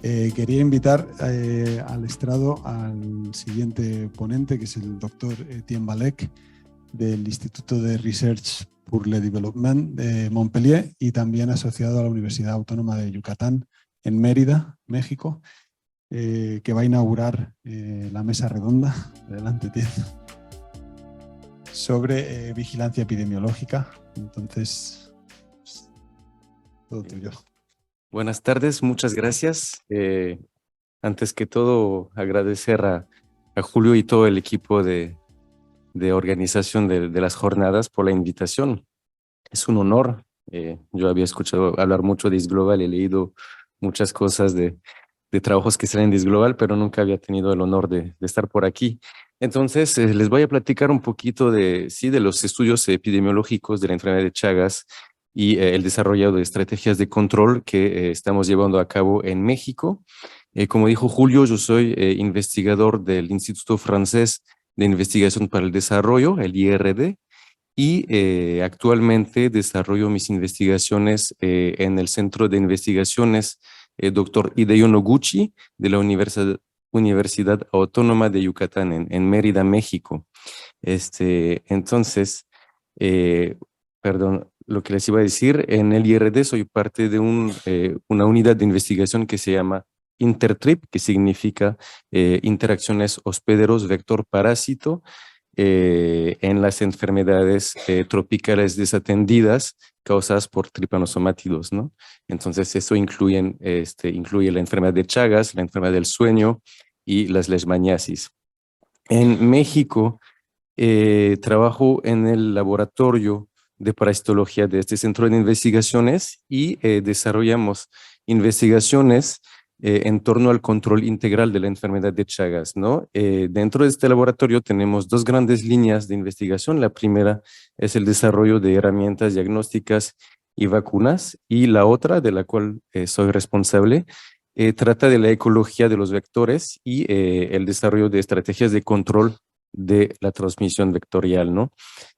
Quería invitar al estrado al siguiente ponente, que es el doctor Etienne Balek, del Instituto de Research pour le Développement de Montpellier y también asociado a la Universidad Autónoma de Yucatán en Mérida, México, que va a inaugurar la mesa redonda, adelante Etienne, sobre vigilancia epidemiológica. Entonces, todo tuyo. Buenas tardes, muchas gracias. Antes que todo, agradecer a Julio y todo el equipo de organización de las jornadas por la invitación. Es un honor. Yo había escuchado hablar mucho de ISGlobal, he leído muchas cosas de trabajos que salen de ISGlobal, pero nunca había tenido el honor de estar por aquí. Entonces, les voy a platicar un poquito de los estudios epidemiológicos de la enfermedad de Chagas y el desarrollo de estrategias de control que estamos llevando a cabo en México. Como dijo Julio, yo soy investigador del Instituto Francés de Investigación para el Desarrollo, el IRD, y actualmente desarrollo mis investigaciones en el Centro de Investigaciones Dr. Hideo Noguchi de la Universidad Autónoma de Yucatán en Mérida, México. Entonces, perdón, lo que les iba a decir, en el IRD soy parte de una unidad de investigación que se llama Intertrip, que significa interacciones hospederos vector parásito en las enfermedades tropicales desatendidas causadas por tripanosomátidos, ¿no? Entonces eso incluye la enfermedad de Chagas, la enfermedad del sueño y las leishmaniasis. En México trabajo en el laboratorio de parasitología de este centro de investigaciones y desarrollamos investigaciones en torno al control integral de la enfermedad de Chagas, ¿no? Dentro de este laboratorio tenemos dos grandes líneas de investigación. La primera es el desarrollo de herramientas diagnósticas y vacunas, y la otra, de la cual soy responsable, trata de la ecología de los vectores y el desarrollo de estrategias de control de la transmisión vectorial, ¿no?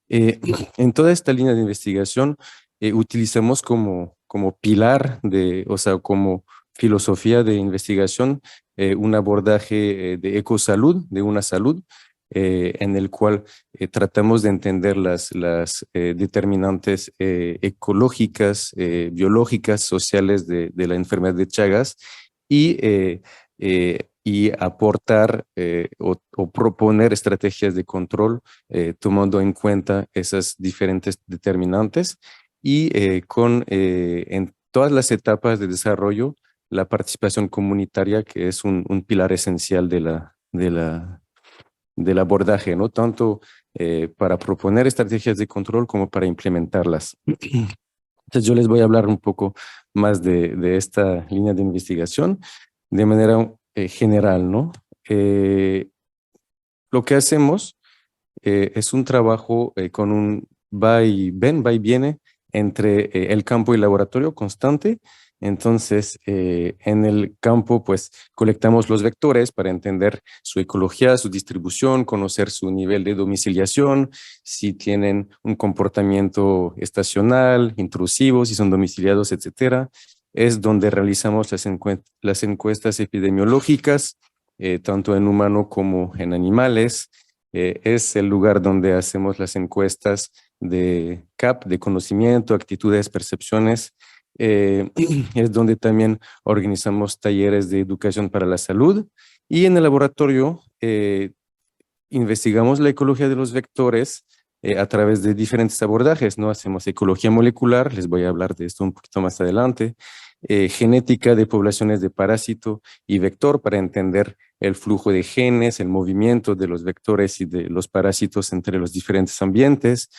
En toda esta línea de investigación utilizamos como pilar como filosofía de investigación un abordaje de ecosalud, de una salud, en el cual tratamos de entender las determinantes ecológicas, biológicas, sociales de la enfermedad de Chagas y aportar o proponer estrategias de control tomando en cuenta esas diferentes determinantes y en todas las etapas de desarrollo la participación comunitaria, que es un pilar esencial del abordaje, ¿no? Tanto para proponer estrategias de control como para implementarlas. Entonces yo les voy a hablar un poco más de esta línea de investigación de manera general, ¿no? Lo que hacemos es un trabajo con un va y viene entre el campo y el laboratorio constante. Entonces, en el campo, pues, colectamos los vectores para entender su ecología, su distribución, conocer su nivel de domiciliación, si tienen un comportamiento estacional, intrusivo, si son domiciliados, etcétera. Es donde realizamos las encuestas epidemiológicas, tanto en humano como en animales. Es el lugar donde hacemos las encuestas de CAP, de conocimiento, actitudes, percepciones. Es donde también organizamos talleres de educación para la salud, y en el laboratorio investigamos la ecología de los vectores a través de diferentes abordajes, ¿no? Hacemos ecología molecular, les voy a hablar de esto un poquito más adelante, genética de poblaciones de parásito y vector para entender el flujo de genes, el movimiento de los vectores y de los parásitos entre los diferentes ambientes.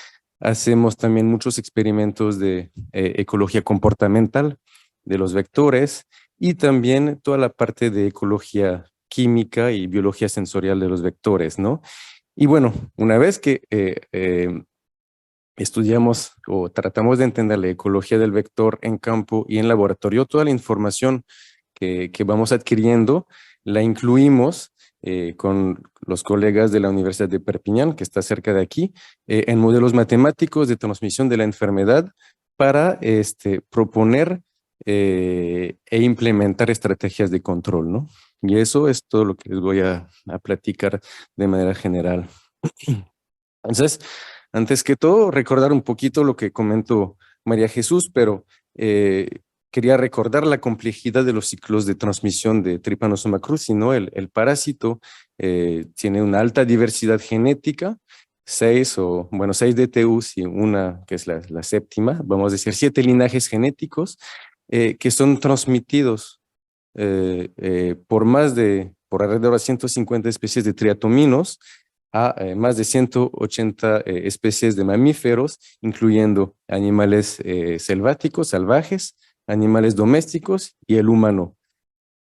Hacemos también muchos experimentos de ecología comportamental de los vectores y también toda la parte de ecología química y biología sensorial de los vectores, ¿no? Y bueno, una vez que estudiamos o tratamos de entender la ecología del vector en campo y en laboratorio, toda la información que vamos adquiriendo la incluimos con los colegas de la Universidad de Perpiñán, que está cerca de aquí, en modelos matemáticos de transmisión de la enfermedad para proponer e implementar estrategias de control, ¿no? Y eso es todo lo que les voy a platicar de manera general. Entonces, antes que todo, recordar un poquito lo que comentó María Jesús, pero quería recordar la complejidad de los ciclos de transmisión de Trypanosoma cruzi, ¿no? El parásito tiene una alta diversidad genética, 6 DTUs y una que es la séptima, vamos a decir 7 linajes genéticos que son transmitidos por alrededor de 150 especies de triatominos a más de 180 especies de mamíferos, incluyendo animales selváticos, salvajes, animales domésticos y el humano.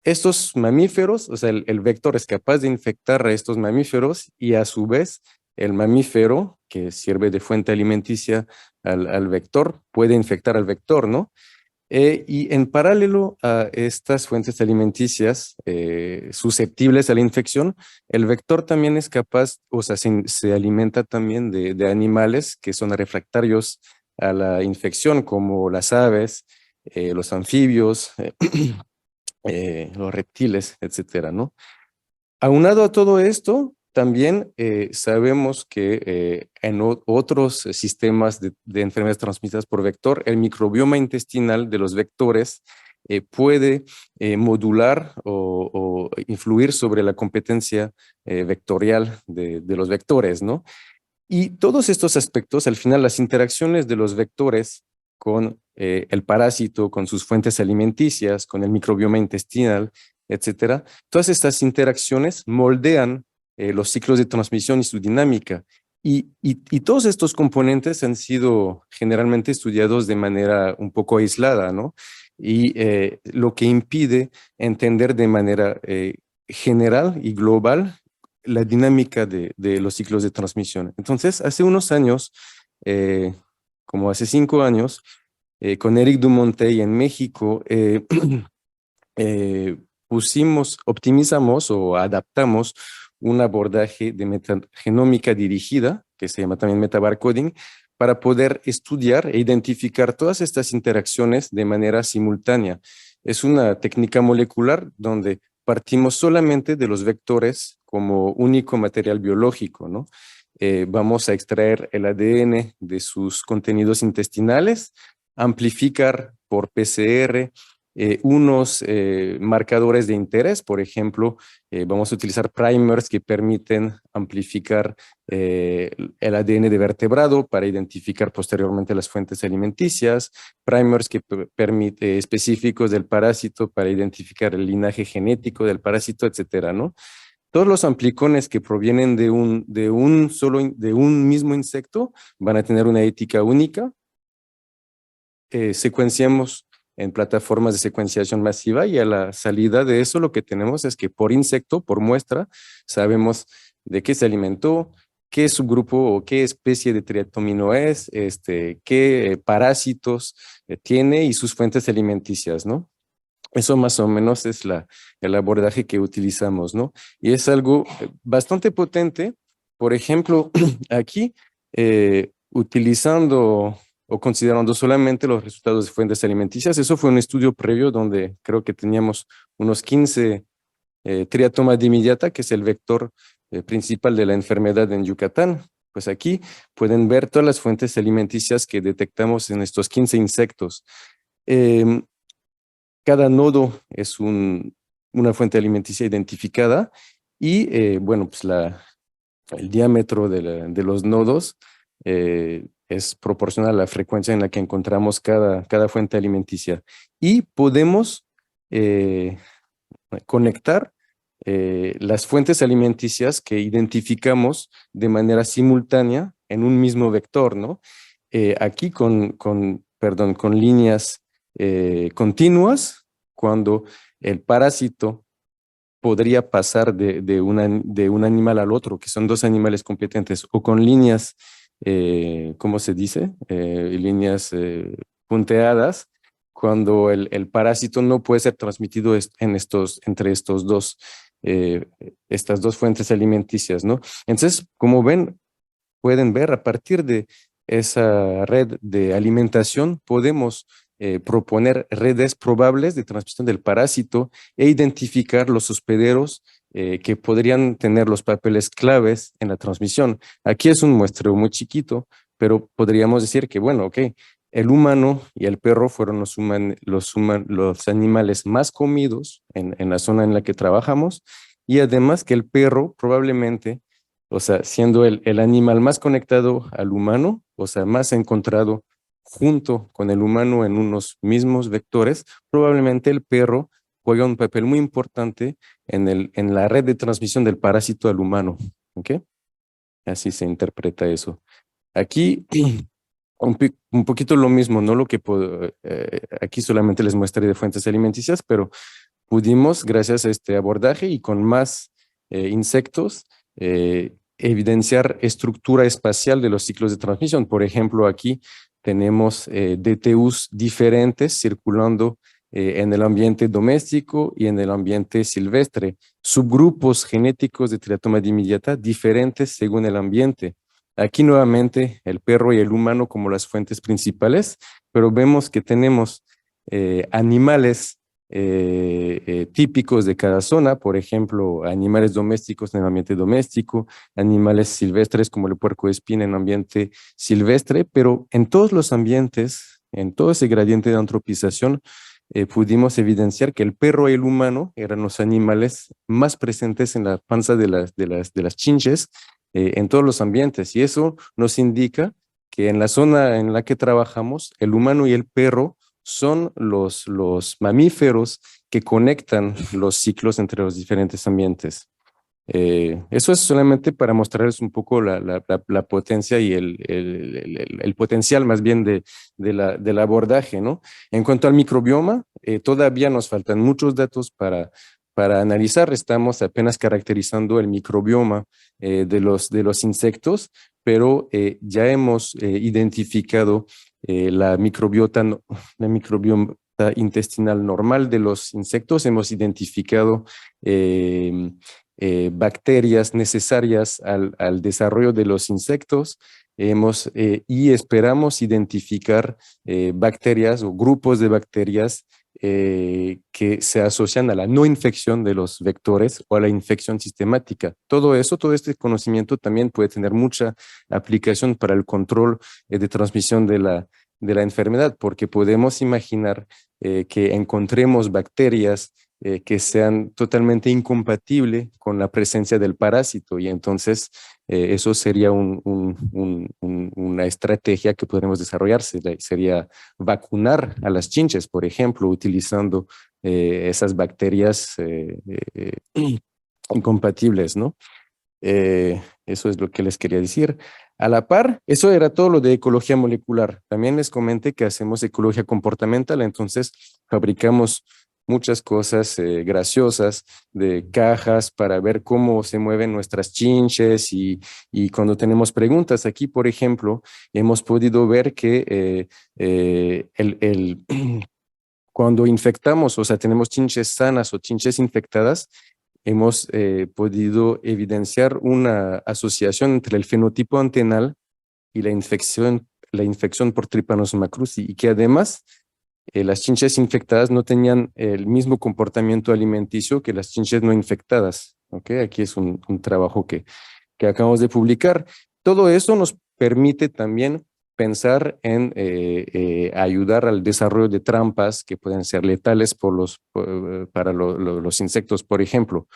Estos mamíferos, o sea, el vector es capaz de infectar a estos mamíferos y a su vez el mamífero que sirve de fuente alimenticia al vector puede infectar al vector, ¿no? Y en paralelo a estas fuentes alimenticias susceptibles a la infección, el vector también es capaz, o sea, se alimenta también de animales que son refractarios a la infección, como las aves, los anfibios, los reptiles, etcétera, ¿no? Aunado a todo esto, también sabemos que en otros sistemas de enfermedades transmitidas por vector, el microbioma intestinal de los vectores puede modular o influir sobre la competencia vectorial de los vectores, ¿no? Y todos estos aspectos, al final, las interacciones de los vectores con el parásito, con sus fuentes alimenticias, con el microbioma intestinal, etcétera, todas estas interacciones moldean los ciclos de transmisión y su dinámica. Y todos estos componentes han sido generalmente estudiados de manera un poco aislada, ¿no? Y lo que impide entender de manera general y global la dinámica de los ciclos de transmisión. Entonces, hace unos años, eh, como hace 5 años, con Eric Dumontet en México, optimizamos o adaptamos un abordaje de metagenómica dirigida, que se llama también metabarcoding, para poder estudiar e identificar todas estas interacciones de manera simultánea. Es una técnica molecular donde partimos solamente de los vectores como único material biológico, ¿no? Vamos a extraer el ADN de sus contenidos intestinales, amplificar por PCR unos marcadores de interés, por ejemplo, vamos a utilizar primers que permiten amplificar el ADN de vertebrado para identificar posteriormente las fuentes alimenticias, primers que permiten específicos del parásito para identificar el linaje genético del parásito, etcétera, ¿no? Todos los amplicones que provienen de un mismo insecto van a tener una ética única. Secuenciamos en plataformas de secuenciación masiva y a la salida de eso lo que tenemos es que por insecto, por muestra, sabemos de qué se alimentó, qué subgrupo o qué especie de triatomino es, qué parásitos tiene y sus fuentes alimenticias, ¿no? Eso más o menos es el abordaje que utilizamos, ¿no? Y es algo bastante potente. Por ejemplo, aquí, utilizando o considerando solamente los resultados de fuentes alimenticias, eso fue un estudio previo donde creo que teníamos unos 15 triatoma dimidiata, que es el vector principal de la enfermedad en Yucatán. Pues aquí pueden ver todas las fuentes alimenticias que detectamos en estos 15 insectos. Cada nodo es una fuente alimenticia identificada y, bueno, pues el diámetro de los nodos es proporcional a la frecuencia en la que encontramos cada fuente alimenticia. Y podemos conectar las fuentes alimenticias que identificamos de manera simultánea en un mismo vector, ¿no? Aquí con líneas continuas, cuando el parásito podría pasar de un animal al otro, que son dos animales competentes, o con líneas, ¿cómo se dice? Líneas punteadas, cuando el parásito no puede ser transmitido entre estas dos fuentes alimenticias, ¿no? Entonces, como pueden ver, a partir de esa red de alimentación, podemos proponer redes probables de transmisión del parásito e identificar los hospederos que podrían tener los papeles claves en la transmisión. Aquí es un muestreo muy chiquito, pero podríamos decir que, bueno, ok, el humano y el perro fueron los animales más comidos en la zona en la que trabajamos, y además que el perro probablemente, o sea, siendo el animal más conectado al humano, o sea, más encontrado junto con el humano en unos mismos vectores, probablemente el perro juega un papel muy importante en la red de transmisión del parásito al humano. ¿Ok? Así se interpreta eso. Aquí un poquito lo mismo, ¿no? Aquí solamente les muestra de fuentes alimenticias, pero pudimos, gracias a este abordaje y con más insectos, evidenciar estructura espacial de los ciclos de transmisión. Por ejemplo, aquí tenemos DTUs diferentes circulando en el ambiente doméstico y en el ambiente silvestre, subgrupos genéticos de triatoma dimidiata diferentes según el ambiente. Aquí nuevamente el perro y el humano como las fuentes principales, pero vemos que tenemos animales típicos de cada zona, por ejemplo, animales domésticos en el ambiente doméstico, animales silvestres como el puercoespín en ambiente silvestre, pero en todos los ambientes, en todo ese gradiente de antropización, pudimos evidenciar que el perro y el humano eran los animales más presentes en la panza de las chinches en todos los ambientes, y eso nos indica que en la zona en la que trabajamos, el humano y el perro son los mamíferos que conectan los ciclos entre los diferentes ambientes. Eso es solamente para mostrarles un poco la potencia y el potencial más bien del abordaje, ¿no? En cuanto al microbioma, todavía nos faltan muchos datos para analizar. Estamos apenas caracterizando el microbioma de los insectos, pero ya hemos identificado la microbiota intestinal normal de los insectos. Hemos identificado bacterias necesarias al desarrollo de los insectos. Y esperamos identificar bacterias o grupos de bacterias que se asocian a la no infección de los vectores o a la infección sistemática. Todo este conocimiento también puede tener mucha aplicación para el control de transmisión de la enfermedad, porque podemos imaginar que encontremos bacterias que sean totalmente incompatibles con la presencia del parásito, y entonces eso sería una estrategia que podremos desarrollar. Sería vacunar a las chinches, por ejemplo, utilizando esas bacterias incompatibles, ¿no? Eso es lo que les quería decir. A la par, eso era todo lo de ecología molecular. También les comenté que hacemos ecología comportamental, entonces fabricamos muchas cosas graciosas de cajas para ver cómo se mueven nuestras chinches, y cuando tenemos preguntas aquí, por ejemplo, hemos podido ver que cuando infectamos, o sea, tenemos chinches sanas o chinches infectadas, hemos podido evidenciar una asociación entre el fenotipo antenal y la infección por Trypanosoma cruzi, y que además las chinches infectadas no tenían el mismo comportamiento alimenticio que las chinches no infectadas. ¿Okay? Aquí es un trabajo que acabamos de publicar. Todo eso nos permite también pensar en ayudar al desarrollo de trampas que pueden ser letales para los insectos, por ejemplo.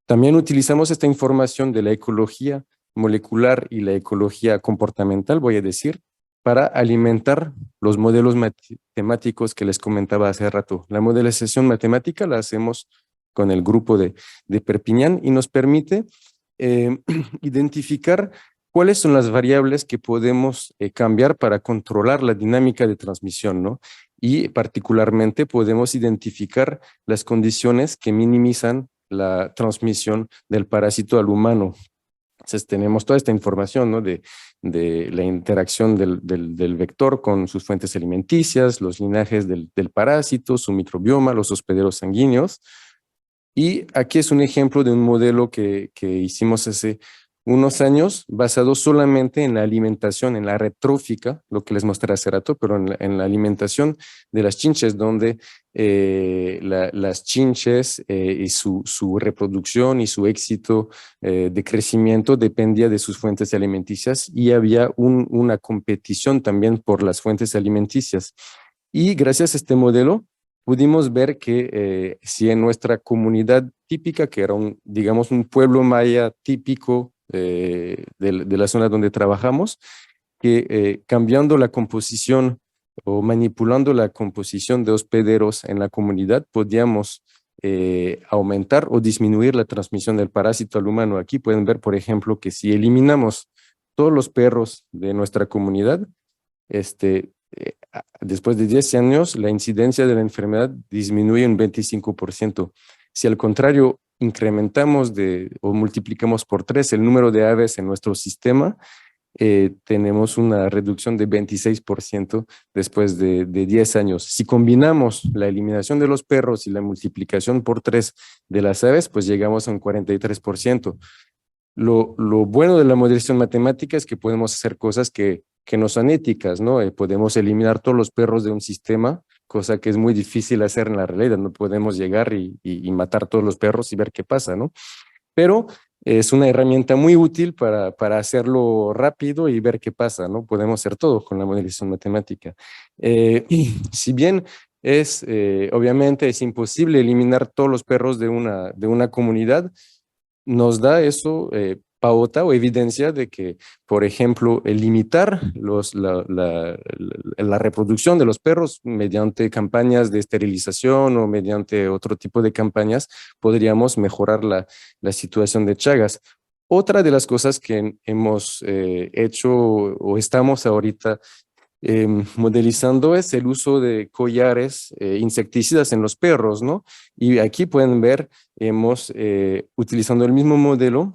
También utilizamos esta información de la ecología molecular y la ecología comportamental, voy a decir, para alimentar los modelos matemáticos que les comentaba hace rato. La modelización matemática la hacemos con el grupo de Perpiñán y nos permite identificar cuáles son las variables que podemos cambiar para controlar la dinámica de transmisión, ¿no? Y particularmente podemos identificar las condiciones que minimizan la transmisión del parásito al humano. Entonces tenemos toda esta información, ¿no? de la interacción del vector con sus fuentes alimenticias, los linajes del parásito, su microbioma, los hospederos sanguíneos. Y aquí es un ejemplo de un modelo que hicimos hace unos años basados solamente en la alimentación, en la red trófica, lo que les mostré hace rato, pero en la alimentación de las chinches, donde las chinches y su reproducción y su éxito de crecimiento dependía de sus fuentes alimenticias y había una competición también por las fuentes alimenticias. Y gracias a este modelo pudimos ver que si en nuestra comunidad típica, que era digamos, un pueblo maya típico de la zona donde trabajamos, que cambiando la composición o manipulando la composición de hospederos en la comunidad, podíamos aumentar o disminuir la transmisión del parásito al humano. Aquí pueden ver, por ejemplo, que si eliminamos todos los perros de nuestra comunidad, después de 10 años, la incidencia de la enfermedad disminuye un 25%. Si al contrario incrementamos o multiplicamos por 3 el número de aves en nuestro sistema, tenemos una reducción de 26% después de 10 años. Si combinamos la eliminación de los perros y la multiplicación por 3 de las aves, pues llegamos a un 43%. Lo bueno de la modelación matemática es que podemos hacer cosas que no son éticas, ¿no? Podemos eliminar todos los perros de un sistema, cosa que es muy difícil hacer en la realidad. No podemos llegar y matar todos los perros y ver qué pasa, ¿no? Pero es una herramienta muy útil para hacerlo rápido y ver qué pasa, ¿no? Podemos hacer todo con la modelización matemática. Si bien obviamente es imposible eliminar todos los perros de una comunidad, nos da eso pauta o evidencia de que, por ejemplo, limitar la reproducción de los perros mediante campañas de esterilización o mediante otro tipo de campañas, podríamos mejorar la situación de Chagas. Otra de las cosas que hemos hecho o estamos ahorita modelizando es el uso de collares insecticidas en los perros, ¿no? Y aquí pueden ver, hemos, utilizando el mismo modelo,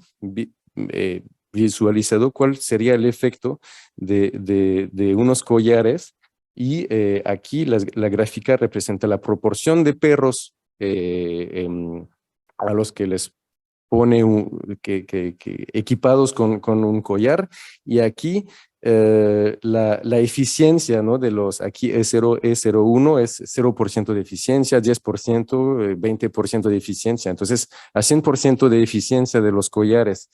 visualizado cuál sería el efecto de unos collares y aquí la gráfica representa la proporción de perros a los que les pone equipados con un collar y aquí la eficiencia, ¿no? Aquí E01 es 0% de eficiencia, 10%, 20% de eficiencia. Entonces, a 100% de eficiencia de los collares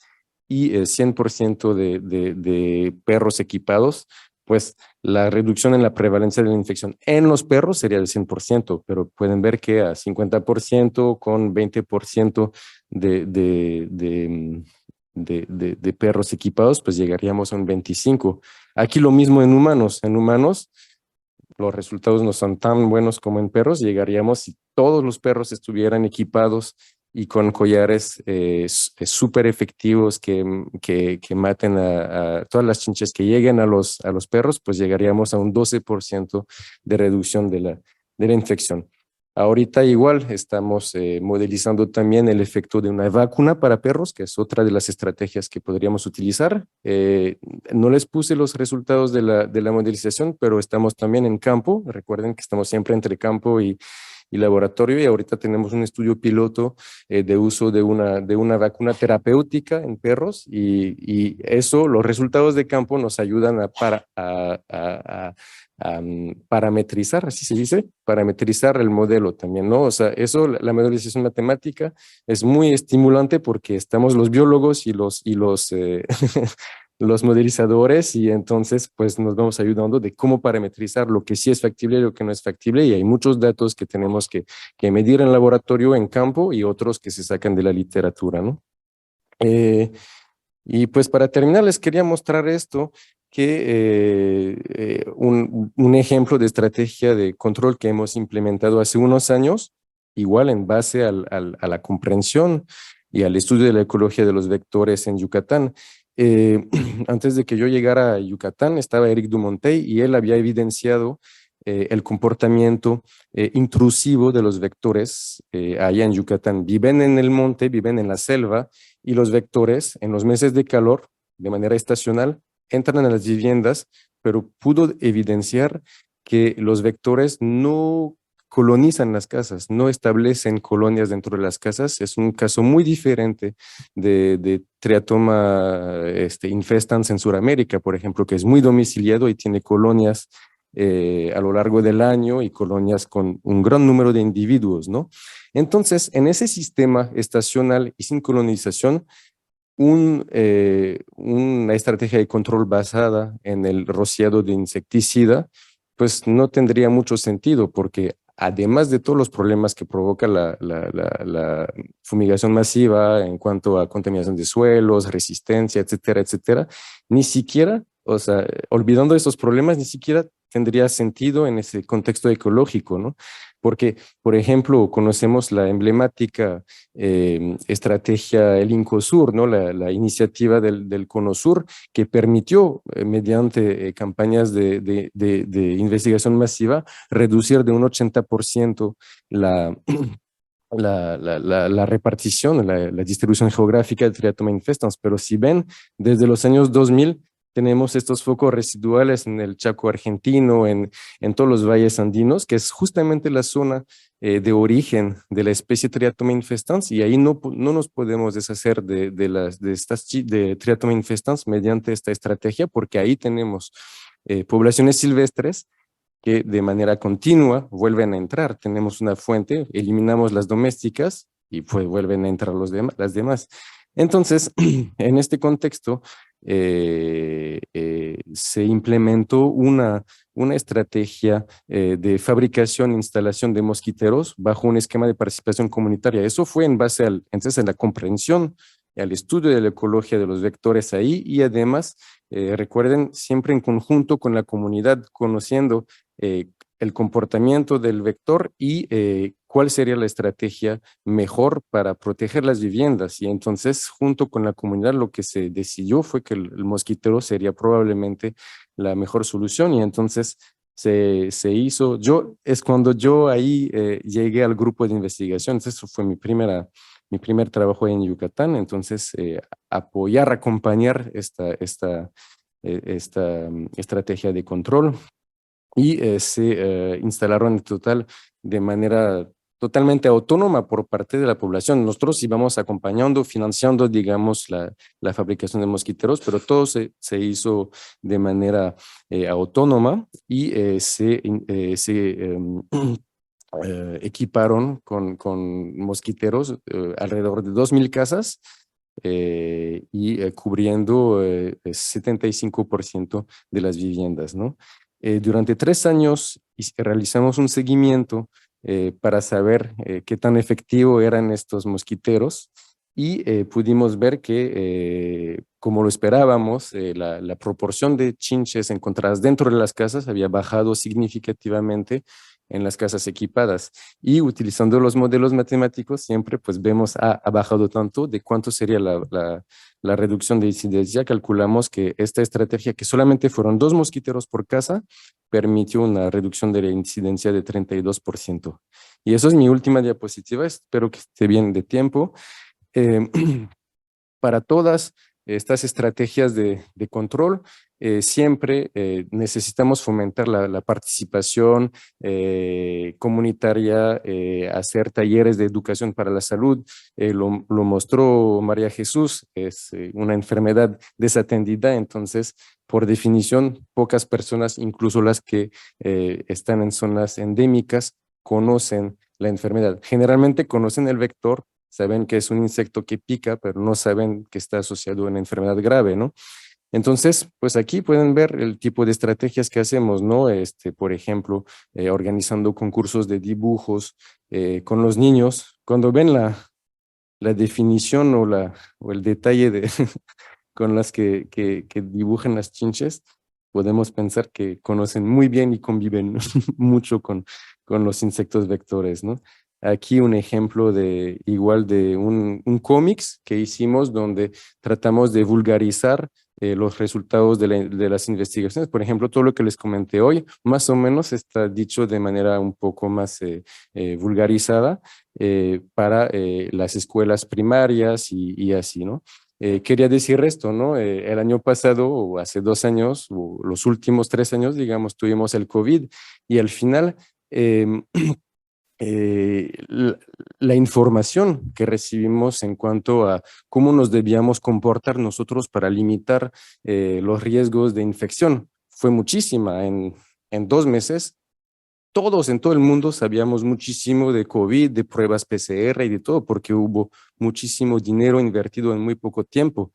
y 100% de perros equipados, pues la reducción en la prevalencia de la infección en los perros sería del 100%, pero pueden ver que a 50% con 20% de perros equipados, pues llegaríamos a un 25%. Aquí lo mismo en humanos. En humanos los resultados no son tan buenos como en perros. Llegaríamos si todos los perros estuvieran equipados y con collares súper efectivos que maten a todas las chinches que lleguen a los perros, pues llegaríamos a un 12% de reducción de la infección. Ahorita igual estamos modelizando también el efecto de una vacuna para perros, que es otra de las estrategias que podríamos utilizar. No les puse los resultados de la modelización, pero estamos también en campo. Recuerden que estamos siempre entre campo y laboratorio y ahorita tenemos un estudio piloto de uso de una vacuna terapéutica en perros y eso, los resultados de campo nos ayudan a parametrizar, así se dice, parametrizar el modelo también, ¿no? O sea, eso, la modelización matemática es muy estimulante porque estamos los biólogos y los los modelizadores y entonces pues nos vamos ayudando de cómo parametrizar lo que sí es factible y lo que no es factible y hay muchos datos que tenemos que medir en laboratorio, en campo y otros que se sacan de la literatura, ¿no? Y pues para terminar les quería mostrar esto, que un ejemplo de estrategia de control que hemos implementado hace unos años, igual en base a la comprensión y al estudio de la ecología de los vectores en Yucatán. Antes de que yo llegara a Yucatán estaba Eric Dumontet y él había evidenciado el comportamiento intrusivo de los vectores allá en Yucatán. Viven en el monte, viven en la selva y los vectores en los meses de calor, de manera estacional, entran a las viviendas, pero pudo evidenciar que los vectores no colonizan las casas, no establecen colonias dentro de las casas. Es un caso muy diferente de Triatoma infestans en Sudamérica, por ejemplo, que es muy domiciliado y tiene colonias a lo largo del año y colonias con un gran número de individuos, ¿no? Entonces, en ese sistema estacional y sin colonización, una estrategia de control basada en el rociado de insecticida, pues no tendría mucho sentido, porque además de todos los problemas que provoca la fumigación masiva en cuanto a contaminación de suelos, resistencia, etcétera, etcétera, ni siquiera, o sea, olvidando esos problemas, ni siquiera tendría sentido en ese contexto ecológico, ¿no? Porque, por ejemplo, conocemos la emblemática estrategia El Incosur, ¿no? La iniciativa del Cono Sur, que permitió, mediante campañas de investigación masiva, reducir de un 80% la, la repartición, la distribución geográfica de Triatoma infestans. Pero si ven, desde los años 2000 tenemos estos focos residuales en el Chaco argentino, en todos los valles andinos, que es justamente la zona de origen de la especie Triatoma infestans, y ahí no nos podemos deshacer de Triatoma infestans mediante esta estrategia, porque ahí tenemos poblaciones silvestres que de manera continua vuelven a entrar. Tenemos una fuente, eliminamos las domésticas y pues vuelven a entrar las demás. Entonces, en este contexto, se implementó una estrategia de fabricación e instalación de mosquiteros bajo un esquema de participación comunitaria. Eso fue en base entonces, a la comprensión y al estudio de la ecología de los vectores ahí, y además, recuerden, siempre en conjunto con la comunidad, conociendo el comportamiento del vector y cuál sería la estrategia mejor para proteger las viviendas. Y entonces, junto con la comunidad, lo que se decidió fue que el mosquitero sería probablemente la mejor solución, y entonces se hizo. Es cuando yo ahí llegué al grupo de investigación. Entonces, eso fue mi primer trabajo en Yucatán. Entonces, apoyar, acompañar esta estrategia de control, y se instalaron en total de manera totalmente autónoma por parte de la población. Nosotros íbamos acompañando, financiando, digamos, la fabricación de mosquiteros, pero todo se hizo de manera autónoma, y equiparon con mosquiteros alrededor de 2,000 casas, y cubriendo 75% de las viviendas, ¿no? Durante 3 años realizamos un seguimiento para saber qué tan efectivo eran estos mosquiteros, y pudimos ver que, como lo esperábamos, la proporción de chinches encontradas dentro de las casas había bajado significativamente en las casas equipadas, y utilizando los modelos matemáticos siempre pues vemos ha bajado tanto. ¿De cuánto sería la reducción de incidencia? Calculamos que esta estrategia, que solamente fueron 2 mosquiteros por casa, permitió una reducción de la incidencia de 32%. Y eso es mi última diapositiva. Espero que esté bien de tiempo. Eh, para todas estas estrategias de control, siempre necesitamos fomentar la participación comunitaria, hacer talleres de educación para la salud. Lo mostró María Jesús, es una enfermedad desatendida. Entonces, por definición, pocas personas, incluso las que están en zonas endémicas, conocen la enfermedad. Generalmente conocen el vector, saben que es un insecto que pica, pero no saben que está asociado a una enfermedad grave, ¿no? Entonces, pues aquí pueden ver el tipo de estrategias que hacemos, ¿no? Por ejemplo, organizando concursos de dibujos con los niños. Cuando ven la definición o el detalle con las que dibujan las chinches, podemos pensar que conocen muy bien y conviven mucho con los insectos vectores, ¿no? Aquí un ejemplo de un cómics que hicimos donde tratamos de vulgarizar los resultados de las investigaciones. Por ejemplo, todo lo que les comenté hoy, más o menos está dicho de manera un poco más vulgarizada para las escuelas primarias y así, ¿no? Quería decir esto, ¿no? El año pasado, o hace 2 años, o los últimos 3 años, digamos, tuvimos el COVID, y al final la información que recibimos en cuanto a cómo nos debíamos comportar nosotros para limitar los riesgos de infección fue muchísima. En 2 meses, todos en todo el mundo sabíamos muchísimo de COVID, de pruebas PCR y de todo, porque hubo muchísimo dinero invertido en muy poco tiempo.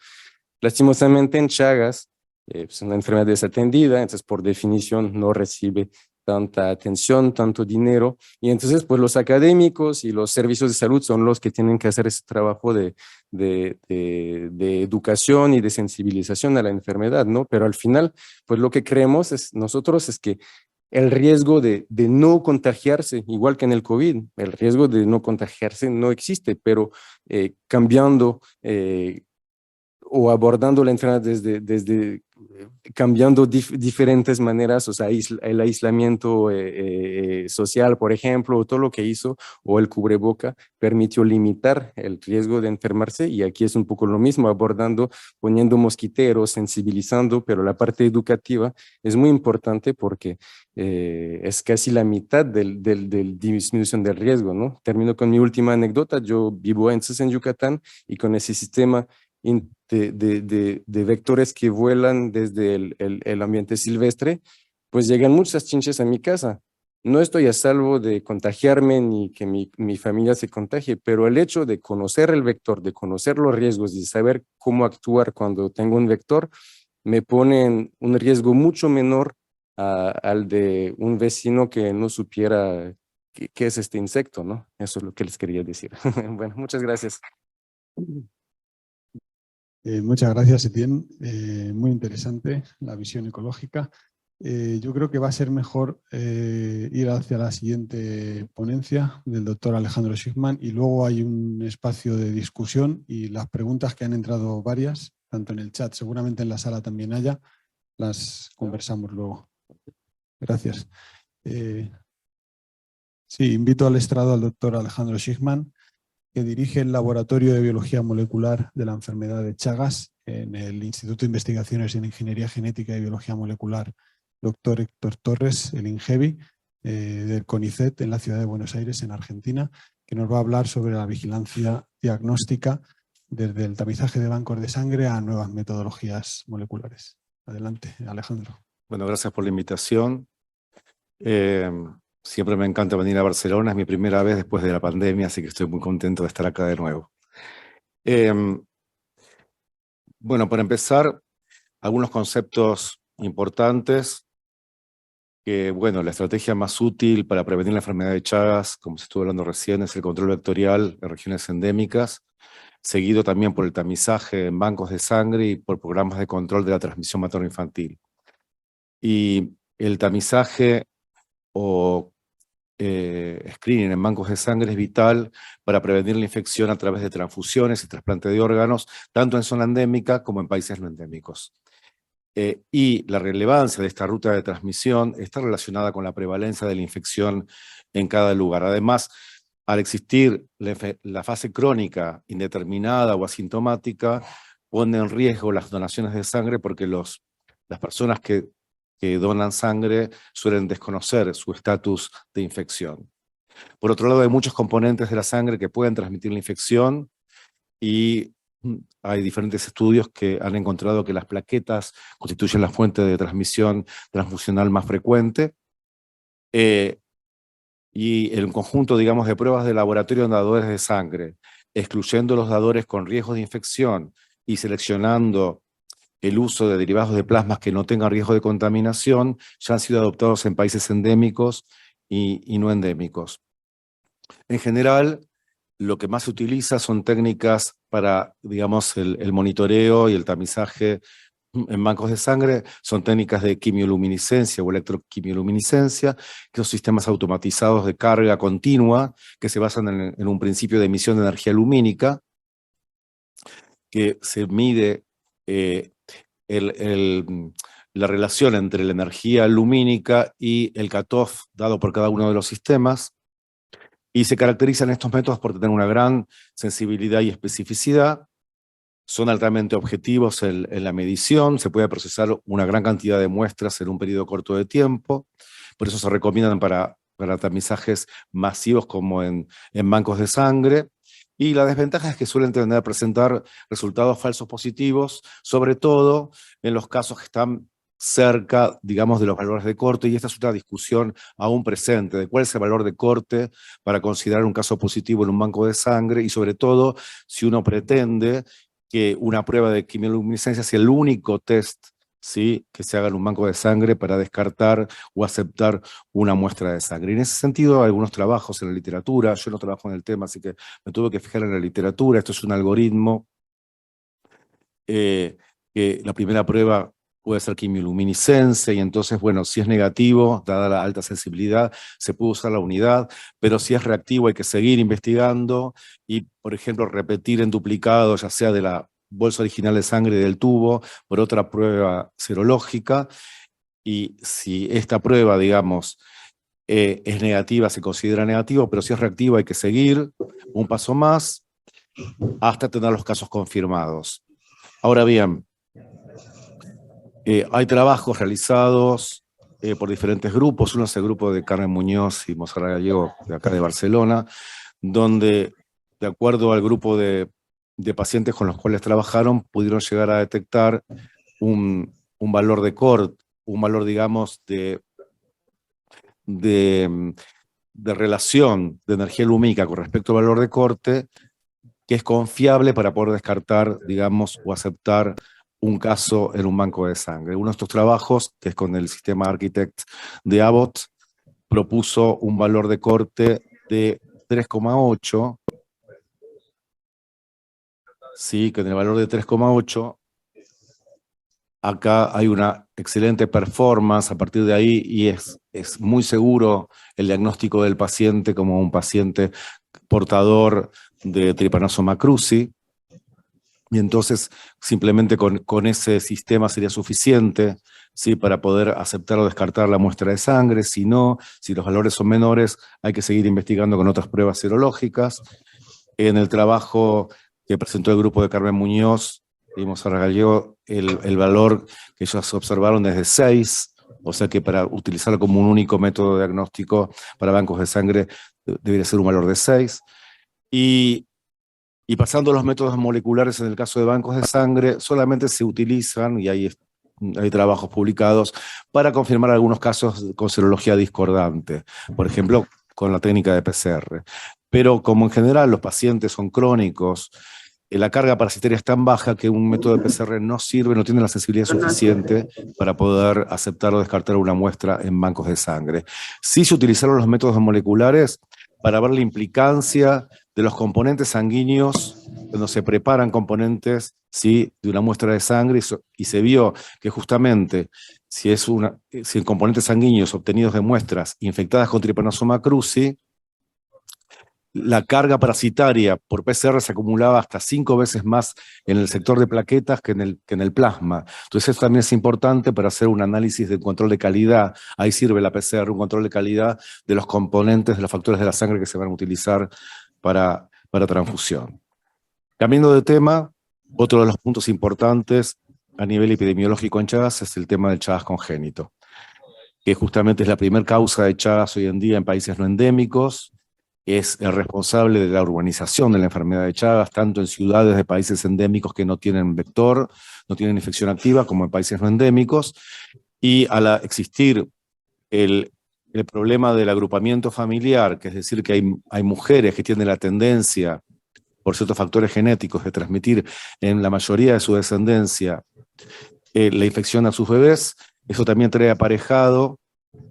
Lastimosamente en Chagas, es una enfermedad desatendida, entonces por definición no recibe tanta atención, tanto dinero, y entonces pues los académicos y los servicios de salud son los que tienen que hacer ese trabajo de educación y de sensibilización a la enfermedad, ¿no? Pero al final, pues lo que creemos nosotros es que el riesgo de no contagiarse, igual que en el COVID, el riesgo de no contagiarse no existe, pero cambiando o abordando la enfermedad desde cambiando diferentes maneras, o sea, el aislamiento social, por ejemplo, o todo lo que hizo, o el cubreboca, permitió limitar el riesgo de enfermarse, y aquí es un poco lo mismo, abordando, poniendo mosquiteros, sensibilizando, pero la parte educativa es muy importante porque es casi la mitad del disminución del riesgo, ¿no? Termino con mi última anécdota. Yo vivo en Yucatán, y con ese sistema de vectores que vuelan desde el ambiente silvestre, pues llegan muchas chinches a mi casa. No estoy a salvo de contagiarme ni que mi familia se contagie, pero el hecho de conocer el vector, de conocer los riesgos y saber cómo actuar cuando tengo un vector, me pone en un riesgo mucho menor al de un vecino que no supiera qué es este insecto, ¿no? Eso es lo que les quería decir. Bueno, muchas gracias. Muchas gracias, Etienne. Muy interesante la visión ecológica. Yo creo que va a ser mejor ir hacia la siguiente ponencia del doctor Alejandro Schiffman, y luego hay un espacio de discusión, y las preguntas que han entrado varias, tanto en el chat, seguramente en la sala también haya, las conversamos luego. Gracias. Sí, invito al estrado al doctor Alejandro Schiffman, que dirige el Laboratorio de Biología Molecular de la Enfermedad de Chagas en el Instituto de Investigaciones en Ingeniería Genética y Biología Molecular Dr. Héctor Torres, el INGEBI, del CONICET en la ciudad de Buenos Aires, en Argentina, que nos va a hablar sobre la vigilancia diagnóstica desde el tamizaje de bancos de sangre a nuevas metodologías moleculares. Adelante, Alejandro. Bueno, gracias por la invitación. Siempre me encanta venir a Barcelona, es mi primera vez después de la pandemia, así que estoy muy contento de estar acá de nuevo. Bueno, para empezar, algunos conceptos importantes. Que, bueno, la estrategia más útil para prevenir la enfermedad de Chagas, como se estuvo hablando recién, es el control vectorial en regiones endémicas, seguido también por el tamizaje en bancos de sangre y por programas de control de la transmisión materno-infantil. Y el tamizaje o screening en bancos de sangre es vital para prevenir la infección a través de transfusiones y trasplante de órganos, tanto en zona endémica como en países no endémicos. Y la relevancia de esta ruta de transmisión está relacionada con la prevalencia de la infección en cada lugar. Además, al existir la fase crónica indeterminada o asintomática, pone en riesgo las donaciones de sangre porque las personas que donan sangre suelen desconocer su estatus de infección. Por otro lado, hay muchos componentes de la sangre que pueden transmitir la infección, y hay diferentes estudios que han encontrado que las plaquetas constituyen la fuente de transmisión transfusional más frecuente. Y el conjunto, digamos, de pruebas de laboratorio en dadores de sangre, excluyendo los dadores con riesgo de infección y seleccionando el uso de derivados de plasmas que no tengan riesgo de contaminación, ya han sido adoptados en países endémicos y no endémicos. En general, lo que más se utiliza son técnicas para, digamos, el monitoreo y el tamizaje en bancos de sangre, son técnicas de quimioluminiscencia o electroquimioluminiscencia, que son sistemas automatizados de carga continua, que se basan en un principio de emisión de energía lumínica, que se mide la relación entre la energía lumínica y el cutoff dado por cada uno de los sistemas, y se caracterizan estos métodos por tener una gran sensibilidad y especificidad. Son altamente objetivos en la medición, se puede procesar una gran cantidad de muestras en un periodo corto de tiempo, por eso se recomiendan para para tamizajes masivos como en bancos de sangre. Y la desventaja es que suelen tender a presentar resultados falsos positivos, sobre todo en los casos que están cerca, digamos, de los valores de corte, y esta es una discusión aún presente, de cuál es el valor de corte para considerar un caso positivo en un banco de sangre, y sobre todo si uno pretende que una prueba de quimioluminiscencia sea el único test, ¿sí?, que se haga en un banco de sangre para descartar o aceptar una muestra de sangre. Y en ese sentido, hay algunos trabajos en la literatura, yo no trabajo en el tema, así que me tuve que fijar en la literatura. Esto es un algoritmo que la primera prueba puede ser quimioluminiscencia, y entonces, bueno, si es negativo, dada la alta sensibilidad, se puede usar la unidad, pero si es reactivo hay que seguir investigando y, por ejemplo, repetir en duplicado, ya sea de la bolsa original de sangre del tubo, por otra prueba serológica, y si esta prueba, digamos, es negativa, se considera negativo, pero si es reactivo hay que seguir un paso más hasta tener los casos confirmados. Ahora bien, hay trabajos realizados por diferentes grupos. Uno es el grupo de Carmen Muñoz y Monserrat Gallego, de acá de Barcelona, donde, de acuerdo al grupo de pacientes con los cuales trabajaron, pudieron llegar a detectar un valor de corte, un valor, digamos, de relación de energía lumínica con respecto al valor de corte, que es confiable para poder descartar, digamos, o aceptar un caso en un banco de sangre. Uno de estos trabajos, que es con el sistema Architect de Abbott, propuso un valor de corte de 3,8, sí, que en el valor de 3,8, acá hay una excelente performance a partir de ahí, y es muy seguro el diagnóstico del paciente como un paciente portador de Trypanosoma cruzi, y entonces simplemente con ese sistema sería suficiente, ¿sí?, para poder aceptar o descartar la muestra de sangre. Si no, si los valores son menores, hay que seguir investigando con otras pruebas serológicas. En el trabajo que presentó el grupo de Carmen Muñoz y Monserrat Gallego, el valor que ellos observaron es de 6, o sea que para utilizarlo como un único método de diagnóstico para bancos de sangre debería ser un valor de 6. Y pasando a los métodos moleculares, en el caso de bancos de sangre, solamente se utilizan, y hay trabajos publicados, para confirmar algunos casos con serología discordante, por ejemplo, con la técnica de PCR. Pero como en general los pacientes son crónicos, la carga parasitaria es tan baja que un método de PCR no sirve, no tiene la sensibilidad suficiente para poder aceptar o descartar una muestra en bancos de sangre. Sí se utilizaron los métodos moleculares para ver la implicancia de los componentes sanguíneos cuando se preparan componentes, ¿sí?, de una muestra de sangre, y se vio que justamente si en componentes sanguíneos obtenidos de muestras infectadas con Trypanosoma cruzi, la carga parasitaria por PCR se acumulaba hasta 5 veces más en el sector de plaquetas que en el plasma. Entonces eso también es importante para hacer un análisis de control de calidad. Ahí sirve la PCR, un control de calidad de los componentes, de los factores de la sangre que se van a utilizar para transfusión. Cambiando de tema, otro de los puntos importantes a nivel epidemiológico en Chagas es el tema del Chagas congénito, que justamente es la primera causa de Chagas hoy en día en países no endémicos. Es el responsable de la urbanización de la enfermedad de Chagas, tanto en ciudades de países endémicos que no tienen vector, no tienen infección activa, como en países no endémicos. Y al existir el problema del agrupamiento familiar, que es decir, que hay mujeres que tienen la tendencia, por ciertos factores genéticos, de transmitir en la mayoría de su descendencia la infección a sus bebés, eso también trae aparejado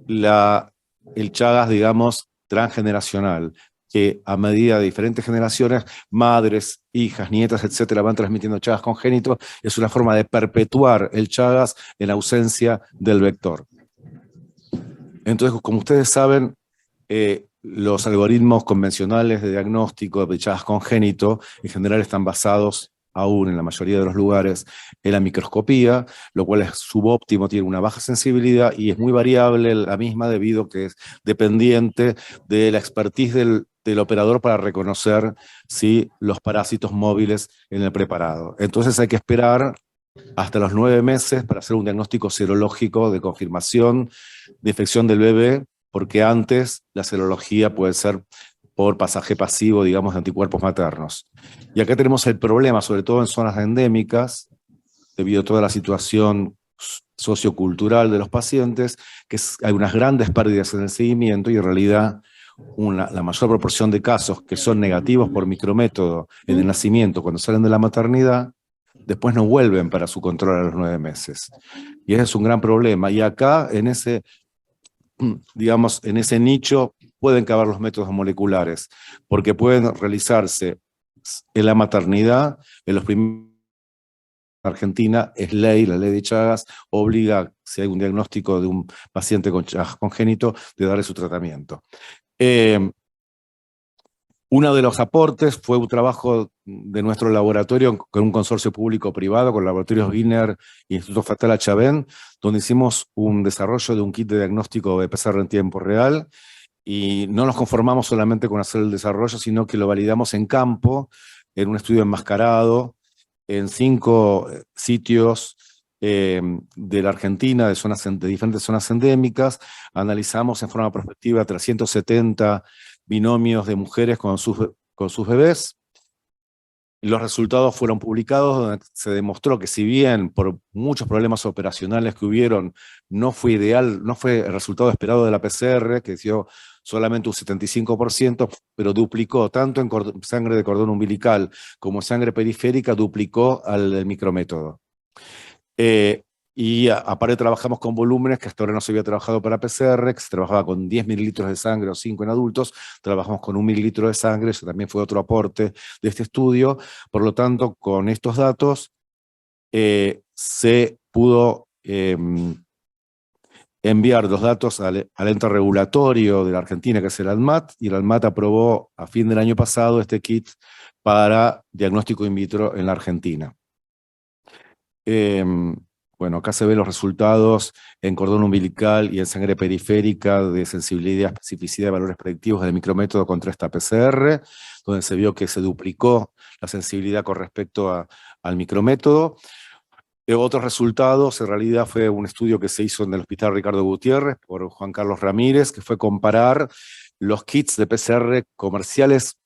el Chagas, digamos, transgeneracional, que a medida de diferentes generaciones, madres, hijas, nietas, etcétera, van transmitiendo Chagas congénito. Es una forma de perpetuar el Chagas en ausencia del vector. Entonces, como ustedes saben, los algoritmos convencionales de diagnóstico de Chagas congénito en general están basados, aún en la mayoría de los lugares, en la microscopía, lo cual es subóptimo, tiene una baja sensibilidad y es muy variable la misma, debido a que es dependiente de la expertise del operador para reconocer, ¿sí?, los parásitos móviles en el preparado. Entonces hay que esperar hasta los 9 meses para hacer un diagnóstico serológico de confirmación de infección del bebé, porque antes la serología puede ser por pasaje pasivo, digamos, de anticuerpos maternos. Y acá tenemos el problema, sobre todo en zonas endémicas, debido a toda la situación sociocultural de los pacientes, que hay unas grandes pérdidas en el seguimiento y en realidad la mayor proporción de casos que son negativos por micrométodo en el nacimiento cuando salen de la maternidad, después no vuelven para su control a los 9 meses. Y ese es un gran problema. Y acá, en ese, digamos, en ese nicho, pueden caber los métodos moleculares, porque pueden realizarse en la maternidad, en los primeros. Argentina es ley, la ley de Chagas obliga, si hay un diagnóstico de un paciente con Chagas congénito, de darle su tratamiento. Uno de los aportes fue un trabajo de nuestro laboratorio con un consorcio público-privado, con Laboratorios Wiener y Instituto Fatala Chabén, donde hicimos un desarrollo de un kit de diagnóstico de PCR en tiempo real, y no nos conformamos solamente con hacer el desarrollo, sino que lo validamos en campo, en un estudio enmascarado, en 5 sitios de la Argentina, de diferentes zonas endémicas. Analizamos en forma prospectiva 370 binomios de mujeres con sus bebés. Los resultados fueron publicados, donde se demostró que si bien por muchos problemas operacionales que hubieron, no fue ideal, no fue el resultado esperado de la PCR, que dio solamente un 75%, pero duplicó tanto en sangre de cordón umbilical como sangre periférica, duplicó al micrométodo. Y aparte trabajamos con volúmenes que hasta ahora no se había trabajado para PCR, que se trabajaba con 10 mililitros de sangre o 5 en adultos, trabajamos con 1 mililitro de sangre, eso también fue otro aporte de este estudio. Por lo tanto, con estos datos se pudo enviar los datos al ente regulatorio de la Argentina, que es el ANMAT, y el ANMAT aprobó a fin del año pasado este kit para diagnóstico in vitro en la Argentina. Bueno, acá se ven los resultados en cordón umbilical y en sangre periférica de sensibilidad y especificidad de valores predictivos del micrométodo contra esta PCR, donde se vio que se duplicó la sensibilidad con respecto al micrométodo. Otros resultados, en realidad fue un estudio que se hizo en el Hospital Ricardo Gutiérrez por Juan Carlos Ramírez, que fue comparar los kits de PCR comerciales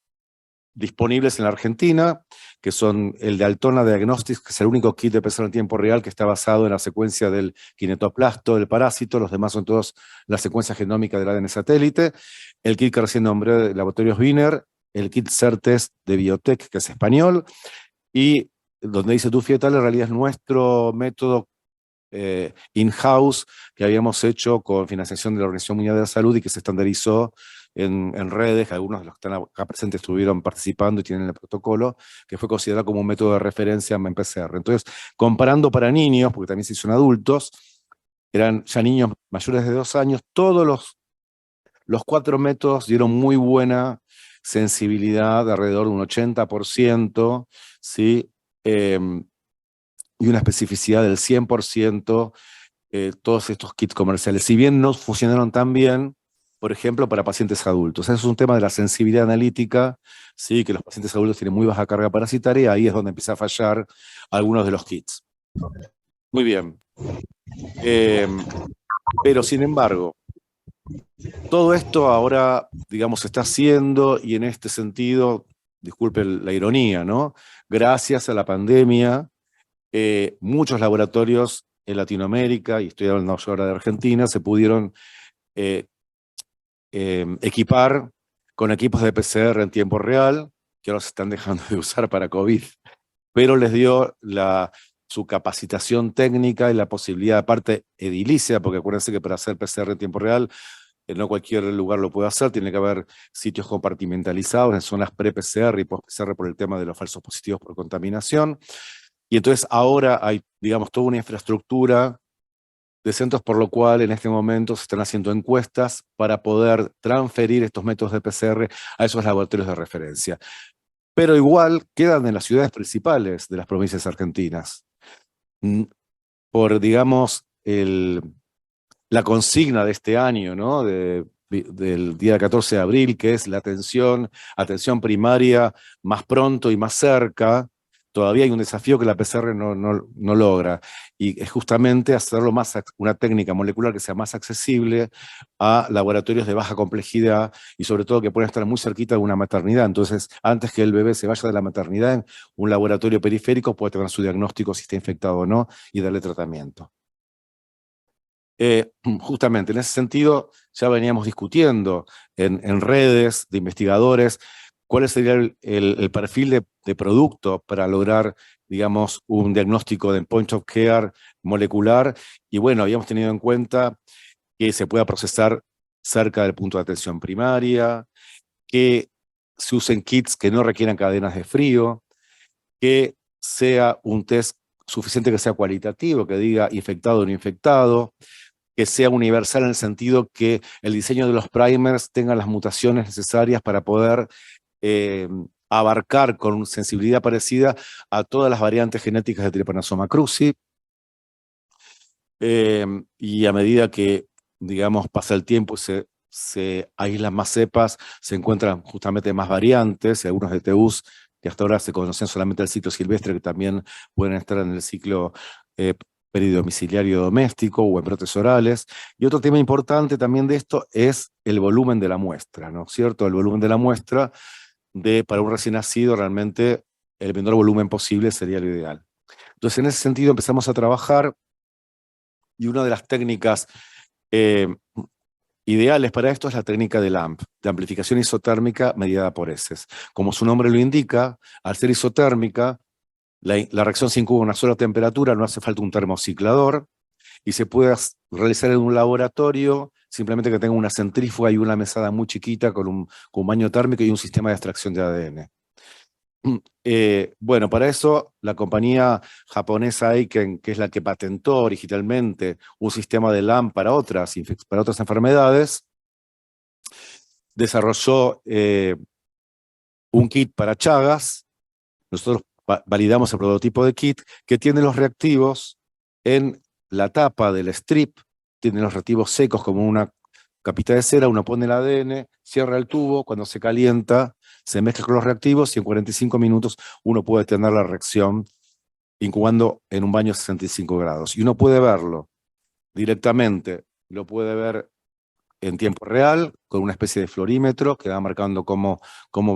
disponibles en la Argentina, que son el de Altona Diagnostics, que es el único kit de PCR en tiempo real que está basado en la secuencia del kinetoplasto del parásito, los demás son todos la secuencia genómica del ADN satélite, el kit que recién nombré de Laboratorios Wiener, el kit Certest de Biotech, que es español, y donde dice Duffy et al, en realidad es nuestro método in-house que habíamos hecho con financiación de la Organización Mundial de la Salud y que se estandarizó en redes, algunos de los que están acá presentes estuvieron participando y tienen el protocolo, que fue considerado como un método de referencia en PCR. Entonces, comparando para niños, porque también se hizo en adultos, eran ya niños mayores de 2 años, todos los 4 métodos dieron muy buena sensibilidad, de alrededor de un 80%, ¿sí? Y una especificidad del 100%, todos estos kits comerciales. Si bien no funcionaron tan bien, por ejemplo, para pacientes adultos. Eso es un tema de la sensibilidad analítica, ¿sí? Que los pacientes adultos tienen muy baja carga parasitaria, y ahí es donde empieza a fallar algunos de los kits. Muy bien. Pero sin embargo, todo esto ahora, digamos, se está haciendo, y en este sentido, disculpen la ironía, ¿no? Gracias a la pandemia, muchos laboratorios en Latinoamérica, y estoy hablando ahora de Argentina, se pudieron equipar con equipos de PCR en tiempo real, que ahora se están dejando de usar para COVID, pero les dio su capacitación técnica y la posibilidad, aparte edilicia, porque acuérdense que para hacer PCR en tiempo real, no cualquier lugar lo puede hacer, tiene que haber sitios compartimentalizados en zonas pre-PCR y post-PCR por el tema de los falsos positivos por contaminación. Y entonces ahora hay, digamos, toda una infraestructura de centros, por lo cual en este momento se están haciendo encuestas para poder transferir estos métodos de PCR a esos laboratorios de referencia. Pero igual quedan en las ciudades principales de las provincias argentinas. Por, digamos, la consigna de este año, ¿no? Del día 14 de abril, que es la atención primaria más pronto y más cerca. todavía hay un desafío que la PCR no logra, y es justamente hacerlo una técnica molecular que sea más accesible a laboratorios de baja complejidad y sobre todo que puedan estar muy cerquita de una maternidad. Entonces, antes que el bebé se vaya de la maternidad, un laboratorio periférico puede tener su diagnóstico si está infectado o no y darle tratamiento. Justamente en ese sentido, ya veníamos discutiendo en redes de investigadores cuál sería el perfil de producto para lograr, digamos, un diagnóstico de point of care molecular. Y bueno, habíamos tenido en cuenta que se pueda procesar cerca del punto de atención primaria, que se usen kits que no requieran cadenas de frío, que sea un test suficiente que sea cualitativo, que diga infectado o no infectado, que sea universal en el sentido que el diseño de los primers tenga las mutaciones necesarias para poder abarcar con sensibilidad parecida a todas las variantes genéticas de Trypanosoma cruzi. Y a medida que, digamos, pasa el tiempo y se aíslan más cepas, se encuentran justamente más variantes, y algunos ETUs que hasta ahora se conocen solamente del ciclo silvestre, que también pueden estar en el ciclo peridomiciliario doméstico o en brotes orales. Y otro tema importante también de esto es el volumen de la muestra, ¿no es cierto? El volumen de la muestra para un recién nacido, realmente el menor volumen posible sería lo ideal. Entonces, en ese sentido empezamos a trabajar, y una de las técnicas ideales para esto es la técnica de LAMP, de amplificación isotérmica mediada por heces. Como su nombre lo indica, al ser isotérmica, la reacción se incuba a una sola temperatura, no hace falta un termociclador, y se puede realizar en un laboratorio, simplemente que tenga una centrífuga y una mesada muy chiquita con un baño térmico y un sistema de extracción de ADN. Bueno, para eso la compañía japonesa Eiken, que es la que patentó originalmente un sistema de LAMP para otras enfermedades, desarrolló un kit para Chagas. Nosotros validamos el prototipo de kit que tiene los reactivos en la tapa del strip, tiene los reactivos secos como una capita de cera, uno pone el ADN, cierra el tubo, cuando se calienta, se mezcla con los reactivos y en 45 minutos uno puede tener la reacción incubando en un baño a 65 grados. Y uno puede verlo directamente, lo puede ver en tiempo real, con una especie de fluorímetro que va marcando cómo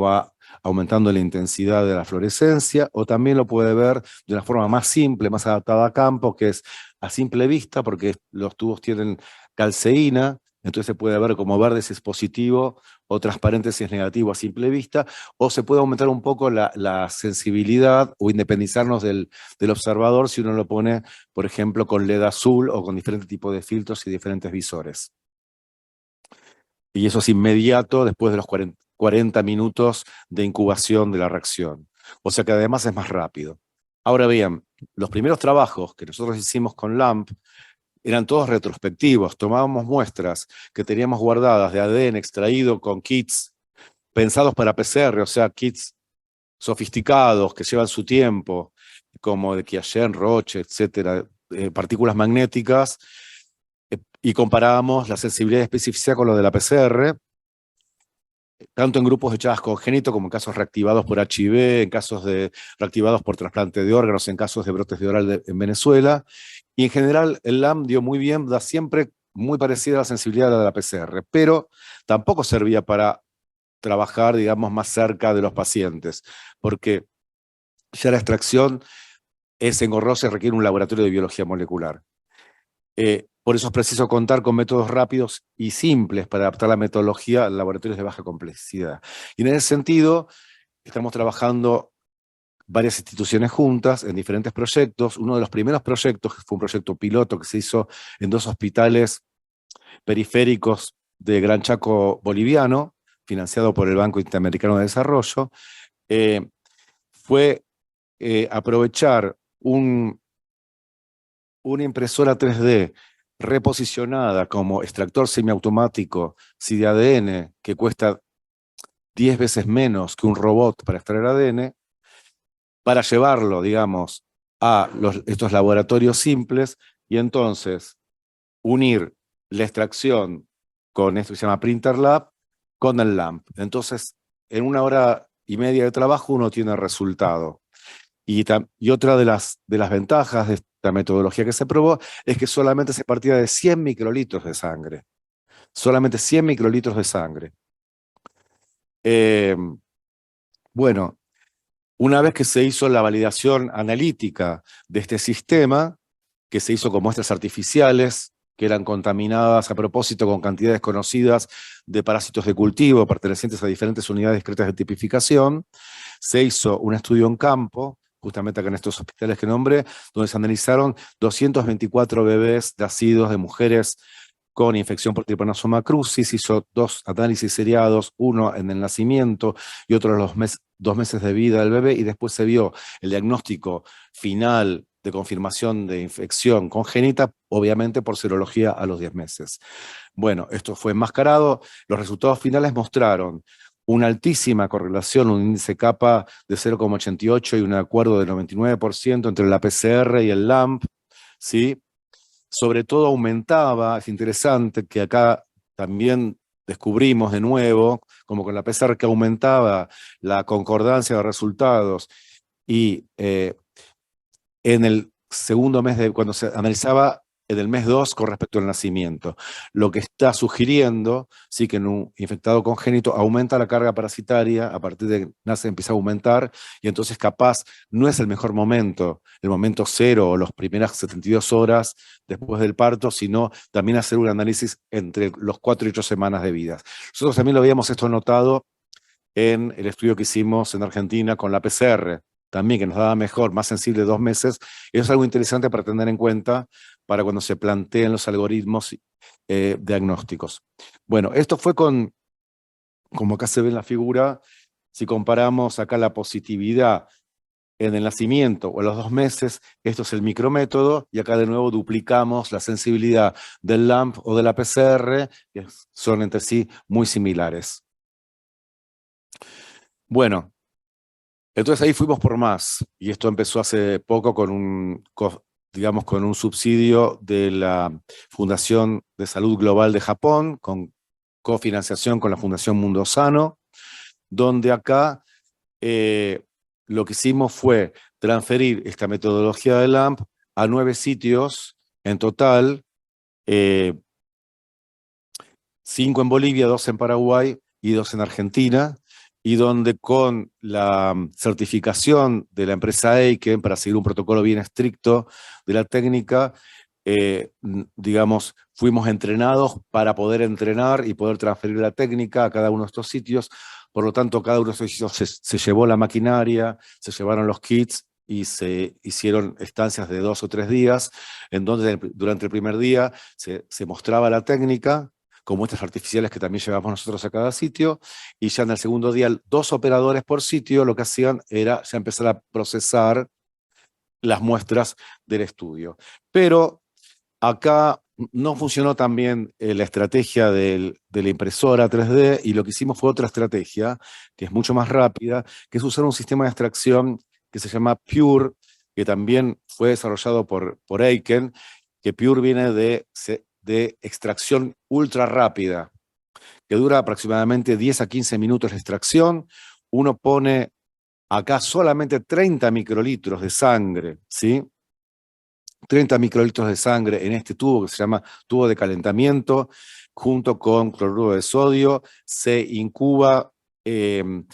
va aumentando la intensidad de la fluorescencia, o también lo puede ver de una forma más simple, más adaptada a campo, que es a simple vista, porque los tubos tienen calceína, entonces se puede ver como verde si es positivo, o transparente si es negativo a simple vista, o se puede aumentar un poco la sensibilidad o independizarnos del observador si uno lo pone, por ejemplo, con LED azul o con diferentes tipos de filtros y diferentes visores. Y eso es inmediato después de los 40 minutos de incubación de la reacción. O sea que además es más rápido. Ahora bien, los primeros trabajos que nosotros hicimos con LAMP eran todos retrospectivos. Tomábamos muestras que teníamos guardadas de ADN extraído con kits pensados para PCR, o sea, kits sofisticados que llevan su tiempo, como de Qiagen, Roche, etcétera, partículas magnéticas, y comparábamos la sensibilidad y especificidad con lo de la PCR, tanto en grupos de Chagas congénito como en casos reactivados por HIV, en casos reactivados por trasplante de órganos, en casos de brotes de oral en Venezuela. Y en general el LAMP dio muy bien, da siempre muy parecida a la sensibilidad de la PCR, pero tampoco servía para trabajar, digamos, más cerca de los pacientes, porque ya la extracción es engorrosa y requiere un laboratorio de biología molecular. Por eso es preciso contar con métodos rápidos y simples para adaptar la metodología a laboratorios de baja complejidad. Y en ese sentido, estamos trabajando varias instituciones juntas en diferentes proyectos. Uno de los primeros proyectos, que fue un proyecto piloto que se hizo en 2 hospitales periféricos de Gran Chaco boliviano, financiado por el Banco Interamericano de Desarrollo, fue aprovechar una impresora 3D reposicionada como extractor semiautomático de ADN, que cuesta 10 veces menos que un robot para extraer ADN, para llevarlo, digamos, a estos laboratorios simples, y entonces unir la extracción con esto que se llama Printer Lab con el LAMP. Entonces, en 1 hora y media de trabajo uno tiene el resultado. Y otra de las ventajas de esta metodología que se probó es que solamente se partía de 100 microlitros de sangre. Solamente 100 microlitros de sangre. Bueno, una vez que se hizo la validación analítica de este sistema, que se hizo con muestras artificiales, que eran contaminadas a propósito con cantidades conocidas de parásitos de cultivo pertenecientes a diferentes unidades discretas de tipificación, se hizo un estudio en campo, justamente acá en estos hospitales que nombré, donde se analizaron 224 bebés nacidos de mujeres con infección por Trypanosoma crucis, hizo 2 análisis seriados, uno en el nacimiento y otro en los 2 meses de vida del bebé, y después se vio el diagnóstico final de confirmación de infección congénita, obviamente por serología a los 10 meses. Bueno, esto fue enmascarado, los resultados finales mostraron una altísima correlación, un índice kappa de 0,88 y un acuerdo del 99% entre la PCR y el LAMP, ¿sí? Sobre todo aumentaba, es interesante que acá también descubrimos de nuevo, como con la PCR, que aumentaba la concordancia de resultados, y en el segundo mes, cuando se analizaba en el mes 2 con respecto al nacimiento, lo que está sugiriendo, sí, que en un infectado congénito aumenta la carga parasitaria, a partir de que nace empieza a aumentar, y entonces capaz no es el mejor momento, el momento 0 o las primeras 72 horas después del parto, sino también hacer un análisis entre los 4 y 8 semanas de vida. Nosotros también lo habíamos esto notado en el estudio que hicimos en Argentina con la PCR, también que nos daba mejor, más sensible 2 meses. Eso es algo interesante para tener en cuenta para cuando se planteen los algoritmos diagnósticos. Bueno, esto fue como acá se ve en la figura, si comparamos acá la positividad en el nacimiento o a los 2 meses, esto es el micrométodo, y acá de nuevo duplicamos la sensibilidad del LAMP o de la PCR, que son entre sí muy similares. Bueno, entonces ahí fuimos por más, y esto empezó hace poco con un subsidio de la Fundación de Salud Global de Japón, con cofinanciación con la Fundación Mundo Sano, donde acá lo que hicimos fue transferir esta metodología de LAMP a 9 sitios en total, 5 en Bolivia, 2 en Paraguay y 2 en Argentina, y donde con la certificación de la empresa Eiken, para seguir un protocolo bien estricto de la técnica, digamos, fuimos entrenados para poder entrenar y poder transferir la técnica a cada uno de estos sitios. Por lo tanto, cada uno de estos sitios se llevó la maquinaria, se llevaron los kits y se hicieron estancias de 2 o 3 días, en donde durante el primer día se mostraba la técnica, con muestras artificiales que también llevamos nosotros a cada sitio, y ya en el segundo día 2 operadores por sitio lo que hacían era ya empezar a procesar las muestras del estudio. Pero acá no funcionó tan bien la estrategia de la impresora 3D, y lo que hicimos fue otra estrategia, que es mucho más rápida, que es usar un sistema de extracción que se llama Pure, que también fue desarrollado por Eiken, que Pure viene de extracción ultra rápida, que dura aproximadamente 10 a 15 minutos la extracción. Uno pone acá solamente 30 microlitros de sangre, ¿sí? 30 microlitros de sangre en este tubo que se llama tubo de calentamiento, junto con cloruro de sodio, se incuba 5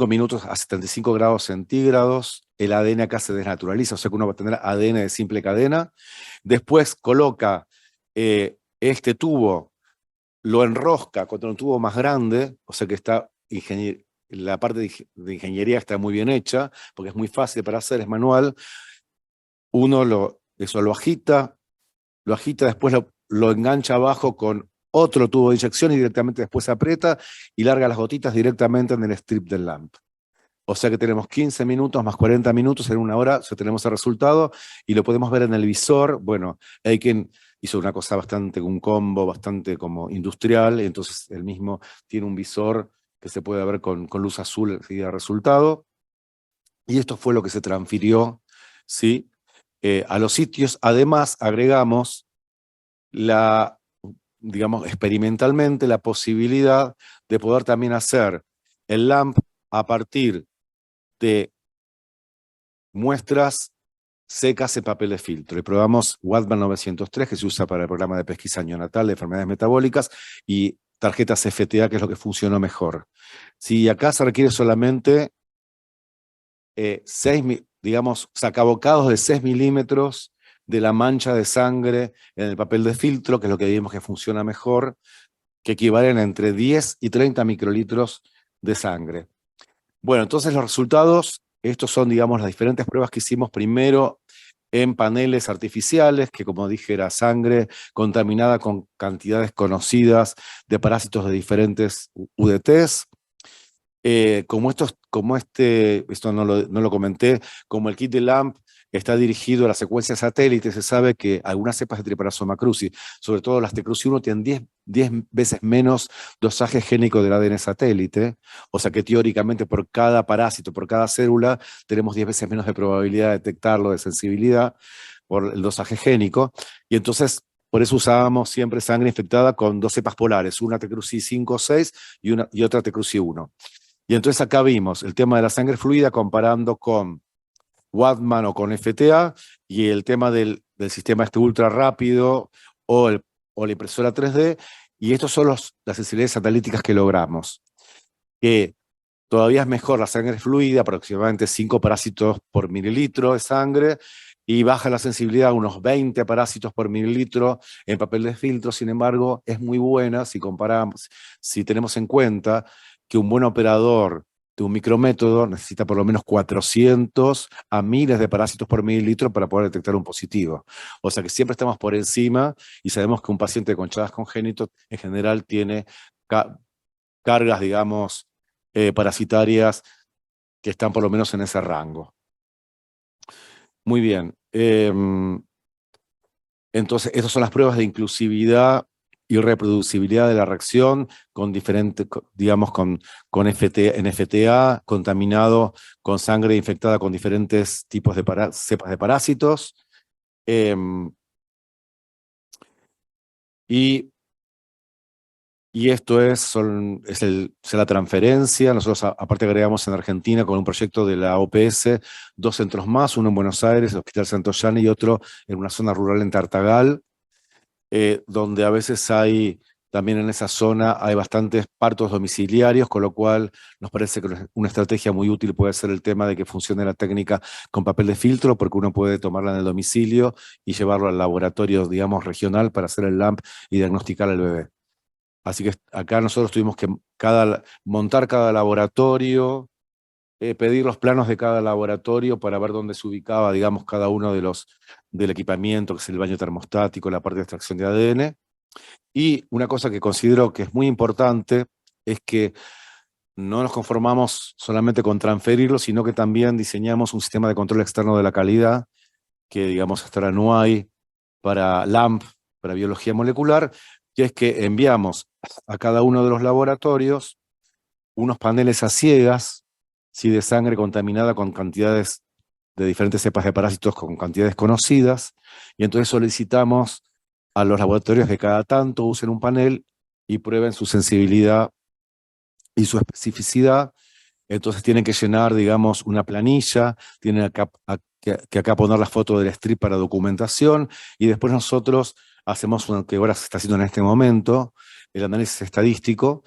minutos a 75 grados centígrados, el ADN acá se desnaturaliza, o sea que uno va a tener ADN de simple cadena. Después coloca este tubo, lo enrosca contra un tubo más grande, o sea que está la parte de ingeniería está muy bien hecha, porque es muy fácil para hacer, es manual. Uno eso lo agita, después lo engancha abajo con otro tubo de inyección y directamente después aprieta y larga las gotitas directamente en el strip del LAMP. O sea que tenemos 15 minutos más 40 minutos, en 1 hora ya tenemos el resultado y lo podemos ver en el visor. Bueno, Eiken hizo una cosa un combo bastante como industrial, entonces él mismo tiene un visor que se puede ver con luz azul enseguida resultado. Y esto fue lo que se transfirió, ¿sí? A los sitios. Además, agregamos digamos, experimentalmente la posibilidad de poder también hacer el LAMP a partir de muestras secas en papel de filtro. Y probamos Waldman 903, que se usa para el programa de pesquisa neonatal de enfermedades metabólicas, y tarjetas FTA, que es lo que funcionó mejor. Sí, acá se requiere solamente digamos, sacabocados de 6 milímetros de la mancha de sangre en el papel de filtro, que es lo que vimos que funciona mejor, que equivalen a entre 10 y 30 microlitros de sangre. Bueno, entonces los resultados, estos son, digamos, las diferentes pruebas que hicimos primero en paneles artificiales, que como dije era sangre contaminada con cantidades conocidas de parásitos de diferentes UDTs. Esto no lo comenté, como el kit de LAMP está dirigido a la secuencia satélite, se sabe que algunas cepas de Trypanosoma cruzi, sobre todo las TCruci1, tienen 10 veces menos dosaje génico del ADN satélite, o sea que teóricamente por cada parásito, por cada célula, tenemos 10 veces menos de probabilidad de detectarlo, de sensibilidad, por el dosaje génico, y entonces por eso usábamos siempre sangre infectada con 2 cepas polares, una TCruci5 o 6 y otra TCruci1. Y entonces acá vimos el tema de la sangre fluida comparando con Waldman o con FTA, y el tema del sistema ultra rápido o la impresora 3D, y estos son las sensibilidades analíticas que logramos. Que todavía es mejor la sangre fluida, aproximadamente 5 parásitos por mililitro de sangre, y baja la sensibilidad a unos 20 parásitos por mililitro en papel de filtro. Sin embargo, es muy buena si comparamos, si tenemos en cuenta que un buen operador de un micrométodo necesita por lo menos 400 a miles de parásitos por mililitro para poder detectar un positivo. O sea que siempre estamos por encima, y sabemos que un paciente con Chagas congénito en general tiene cargas, digamos, parasitarias que están por lo menos en ese rango. Muy bien. Entonces, estas son las pruebas de inclusividad y reproducibilidad de la reacción con diferentes, digamos, con FTA, contaminado con sangre infectada con diferentes tipos de cepas de parásitos. Y esto es la transferencia. Nosotros aparte agregamos en Argentina con un proyecto de la OPS 2 centros más, uno en Buenos Aires, el Hospital Santoyani, y otro en una zona rural en Tartagal, donde a veces también en esa zona hay bastantes partos domiciliarios, con lo cual nos parece que una estrategia muy útil puede ser el tema de que funcione la técnica con papel de filtro, porque uno puede tomarla en el domicilio y llevarlo al laboratorio, digamos, regional para hacer el LAMP y diagnosticar al bebé. Así que acá nosotros tuvimos que montar cada laboratorio, pedir los planos de cada laboratorio para ver dónde se ubicaba, digamos, cada uno del equipamiento, que es el baño termostático, la parte de extracción de ADN. Y una cosa que considero que es muy importante es que no nos conformamos solamente con transferirlo, sino que también diseñamos un sistema de control externo de la calidad, que digamos hasta ahora no hay para LAMP, para biología molecular, que es que enviamos a cada uno de los laboratorios unos paneles a ciegas, ¿sí?, de sangre contaminada con cantidades de diferentes cepas de parásitos con cantidades conocidas, y entonces solicitamos a los laboratorios que cada tanto usen un panel y prueben su sensibilidad y su especificidad. Entonces tienen que llenar, digamos, una planilla, tienen que acá poner la foto del strip para documentación, y después nosotros hacemos lo que ahora se está haciendo en este momento, el análisis estadístico,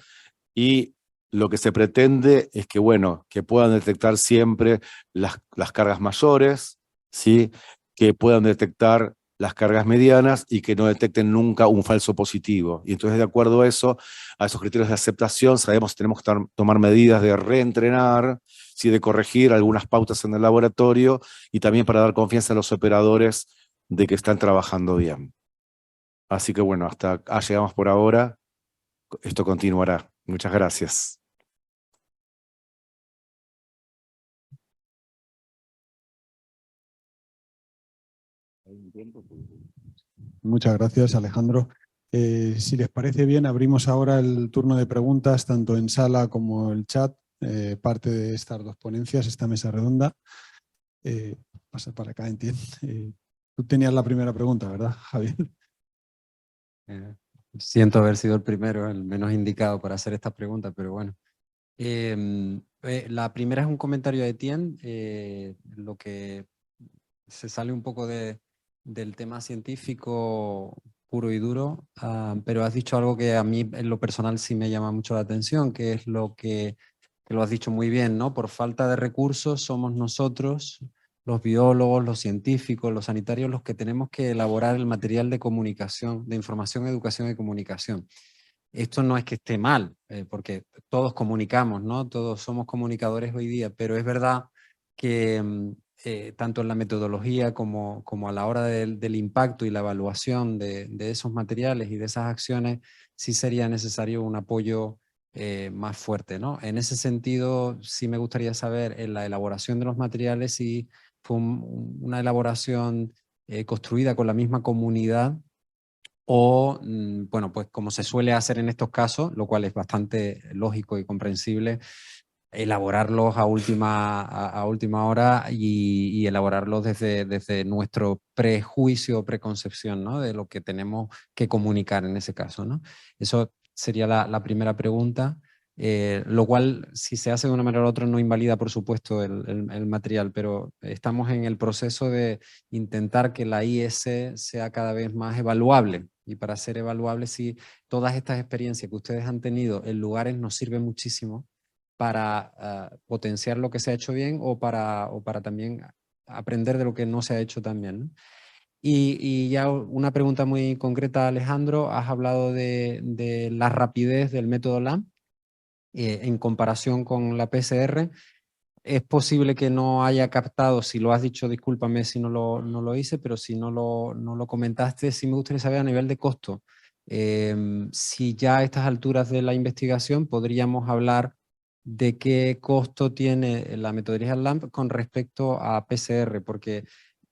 y lo que se pretende es que, bueno, que puedan detectar siempre las cargas mayores, ¿sí?, que puedan detectar las cargas medianas y que no detecten nunca un falso positivo. Y entonces, de acuerdo a eso, a esos criterios de aceptación, sabemos que tenemos que tomar medidas de reentrenar, ¿sí?, de corregir algunas pautas en el laboratorio, y también para dar confianza a los operadores de que están trabajando bien. Así que bueno, hasta acá llegamos por ahora. Esto continuará. Muchas gracias. Muchas gracias, Alejandro. Si les parece bien, abrimos ahora el turno de preguntas, tanto en sala como el chat, parte de estas dos ponencias, esta mesa redonda. Pasar para acá, entiendo. Tú tenías la primera pregunta, ¿verdad, Javier? Siento haber sido el primero, el menos indicado para hacer estas preguntas, pero bueno. La primera es un comentario de Etienne, lo que se sale un poco del tema científico puro y duro, pero has dicho algo que a mí en lo personal sí me llama mucho la atención, que es lo que lo has dicho muy bien, ¿no? Por falta de recursos somos nosotros, los biólogos, los científicos, los sanitarios, los que tenemos que elaborar el material de comunicación, de información, educación y comunicación. Esto no es que esté mal, porque todos comunicamos, ¿no? Todos somos comunicadores hoy día, pero es verdad que tanto en la metodología como a la hora del impacto y la evaluación de esos materiales y de esas acciones, sí sería necesario un apoyo más fuerte, ¿no? En ese sentido, sí me gustaría saber en la elaboración de los materiales si fue una elaboración construida con la misma comunidad o, bueno, pues como se suele hacer en estos casos, lo cual es bastante lógico y comprensible, elaborarlos a última hora y elaborarlos desde nuestro prejuicio o preconcepción, ¿no? De lo que tenemos que comunicar en ese caso, ¿no? Eso sería la primera pregunta. Lo cual, si se hace de una manera u otra, no invalida, por supuesto, el material, pero estamos en el proceso de intentar que la IS sea cada vez más evaluable. Y para ser evaluable, sí, todas estas experiencias que ustedes han tenido en lugares nos sirven muchísimo para potenciar lo que se ha hecho bien o para también aprender de lo que no se ha hecho tan bien, ¿no? Y ya una pregunta muy concreta, Alejandro, has hablado de la rapidez del método LAMP en comparación con la PCR. Es posible que no haya captado, si lo has dicho, discúlpame si no lo hice, pero si no lo comentaste, sí me gustaría saber a nivel de costo. Si ya a estas alturas de la investigación podríamos hablar de qué costo tiene la metodología LAMP con respecto a PCR, porque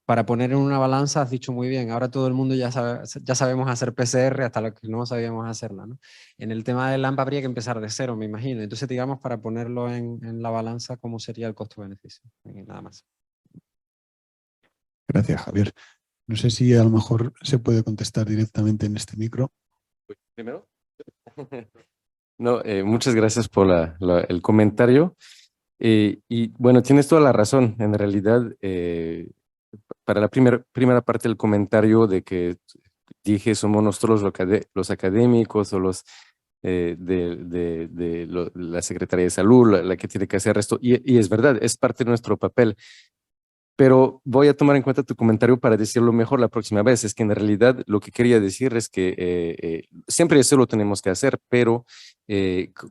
para poner en una balanza has dicho muy bien, ahora todo el mundo ya sabemos hacer PCR hasta lo que no sabíamos hacerla, ¿no? En el tema del LAMP habría que empezar de cero, me imagino. Entonces, digamos, para ponerlo en la balanza, ¿cómo sería el costo-beneficio? Nada más. Gracias, Javier. No sé si a lo mejor se puede contestar directamente en este micro. Primero. No, muchas gracias por el comentario. Y bueno, tienes toda la razón. En realidad, para la primera parte del comentario de que dije somos nosotros los académicos o los la Secretaría de Salud la que tiene que hacer esto. Y es verdad, es parte de nuestro papel. Pero voy a tomar en cuenta tu comentario para decirlo mejor la próxima vez. Es que en realidad lo que quería decir es que siempre eso lo tenemos que hacer, pero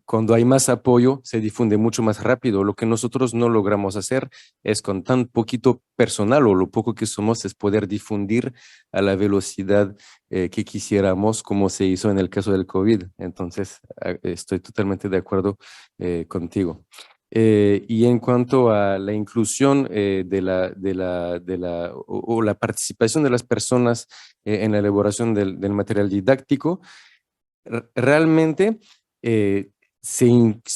cuando hay más apoyo se difunde mucho más rápido. Lo que nosotros no logramos hacer es con tan poquito personal o lo poco que somos es poder difundir a la velocidad que quisiéramos, como se hizo en el caso del COVID. Entonces, estoy totalmente de acuerdo contigo. Y en cuanto a la inclusión o la participación de las personas en la elaboración del material didáctico, realmente se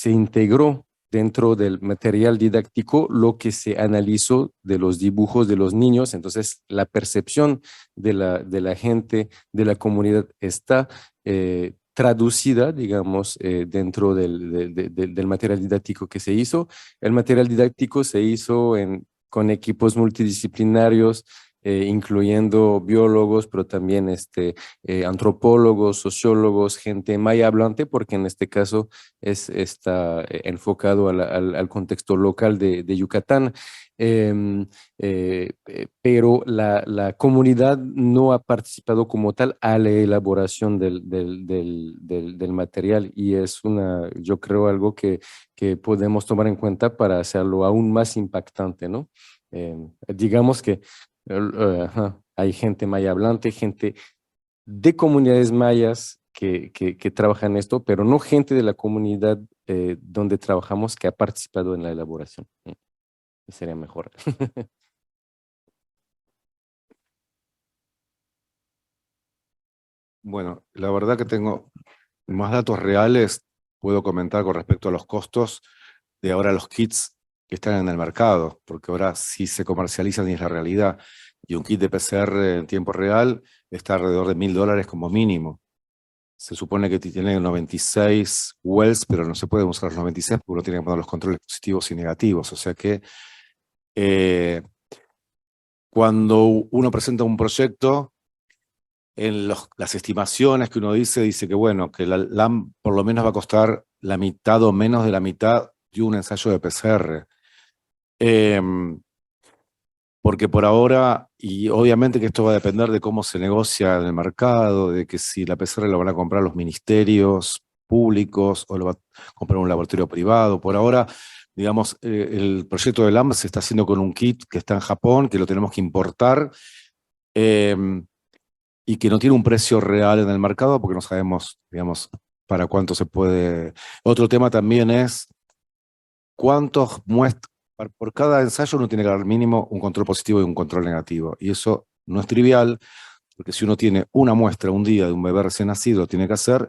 integró dentro del material didáctico lo que se analizó de los dibujos de los niños. Entonces la percepción de la gente, de la comunidad está traducida, digamos, dentro del material didáctico que se hizo. El material didáctico se hizo con equipos multidisciplinarios, incluyendo biólogos, pero también antropólogos, sociólogos, gente maya hablante, porque en este caso está enfocado al contexto local de Yucatán. Pero la comunidad no ha participado como tal a la elaboración del material y es yo creo, algo que podemos tomar en cuenta para hacerlo aún más impactante, ¿no? Digamos que hay gente maya hablante, gente de comunidades mayas que trabajan esto, pero no gente de la comunidad donde trabajamos que ha participado en la elaboración. Sería mejor. Bueno, la verdad que tengo más datos reales, puedo comentar con respecto a los costos de ahora los kits que están en el mercado, porque ahora sí se comercializan y es la realidad. Y un kit de PCR en tiempo real está alrededor de $1000 como mínimo. se supone que tiene 96 wells, pero no se pueden usar los 96 porque uno tiene que poner los controles positivos y negativos. O sea que cuando uno presenta un proyecto, en las estimaciones que uno dice que bueno, que la LAM por lo menos va a costar la mitad o menos de la mitad de un ensayo de PCR. Porque por ahora, y obviamente que esto va a depender de cómo se negocia en el mercado, de que si la PCR la van a comprar los ministerios públicos o lo va a comprar un laboratorio privado. Por ahora, digamos, el proyecto del LAM se está haciendo con un kit que está en Japón, que lo tenemos que importar, y que no tiene un precio real en el mercado porque no sabemos, digamos, para cuánto se puede. Otro tema también es cuántos muestras. Por cada ensayo uno tiene que dar mínimo un control positivo y un control negativo. Y eso no es trivial, porque si uno tiene una muestra un día de un bebé recién nacido, lo tiene que hacer,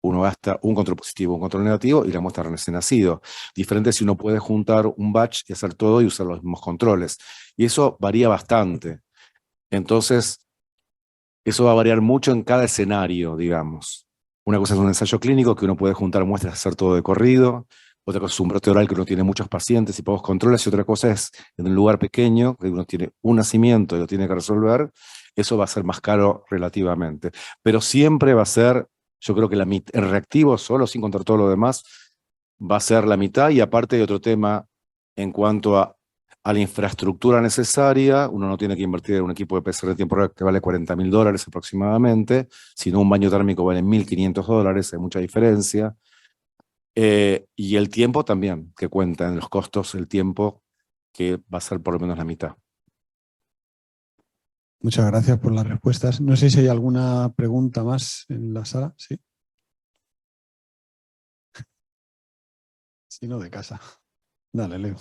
uno gasta un control positivo, un control negativo y la muestra recién nacido. Diferente si uno puede juntar un batch y hacer todo y usar los mismos controles. Y eso varía bastante. Entonces, eso va a variar mucho en cada escenario, digamos. Una cosa es un ensayo clínico que uno puede juntar muestras y hacer todo de corrido. Otra cosa es un brote oral que uno tiene muchos pacientes y pocos controles. Y otra cosa es en un lugar pequeño, que uno tiene un nacimiento y lo tiene que resolver. Eso va a ser más caro relativamente. Pero siempre va a ser, yo creo que el reactivo solo, sin contar todo lo demás, va a ser la mitad. Y aparte de otro tema en cuanto a la infraestructura necesaria, uno no tiene que invertir en un equipo de PCR de tiempo real que vale $40.000 aproximadamente, sino un baño térmico vale $1.500, hay mucha diferencia. Y el tiempo también, que cuenta en los costos, el tiempo que va a ser por lo menos la mitad. Muchas gracias por las respuestas. No sé si hay alguna pregunta más en la sala. Sí. Si no, de casa. Dale, Leo.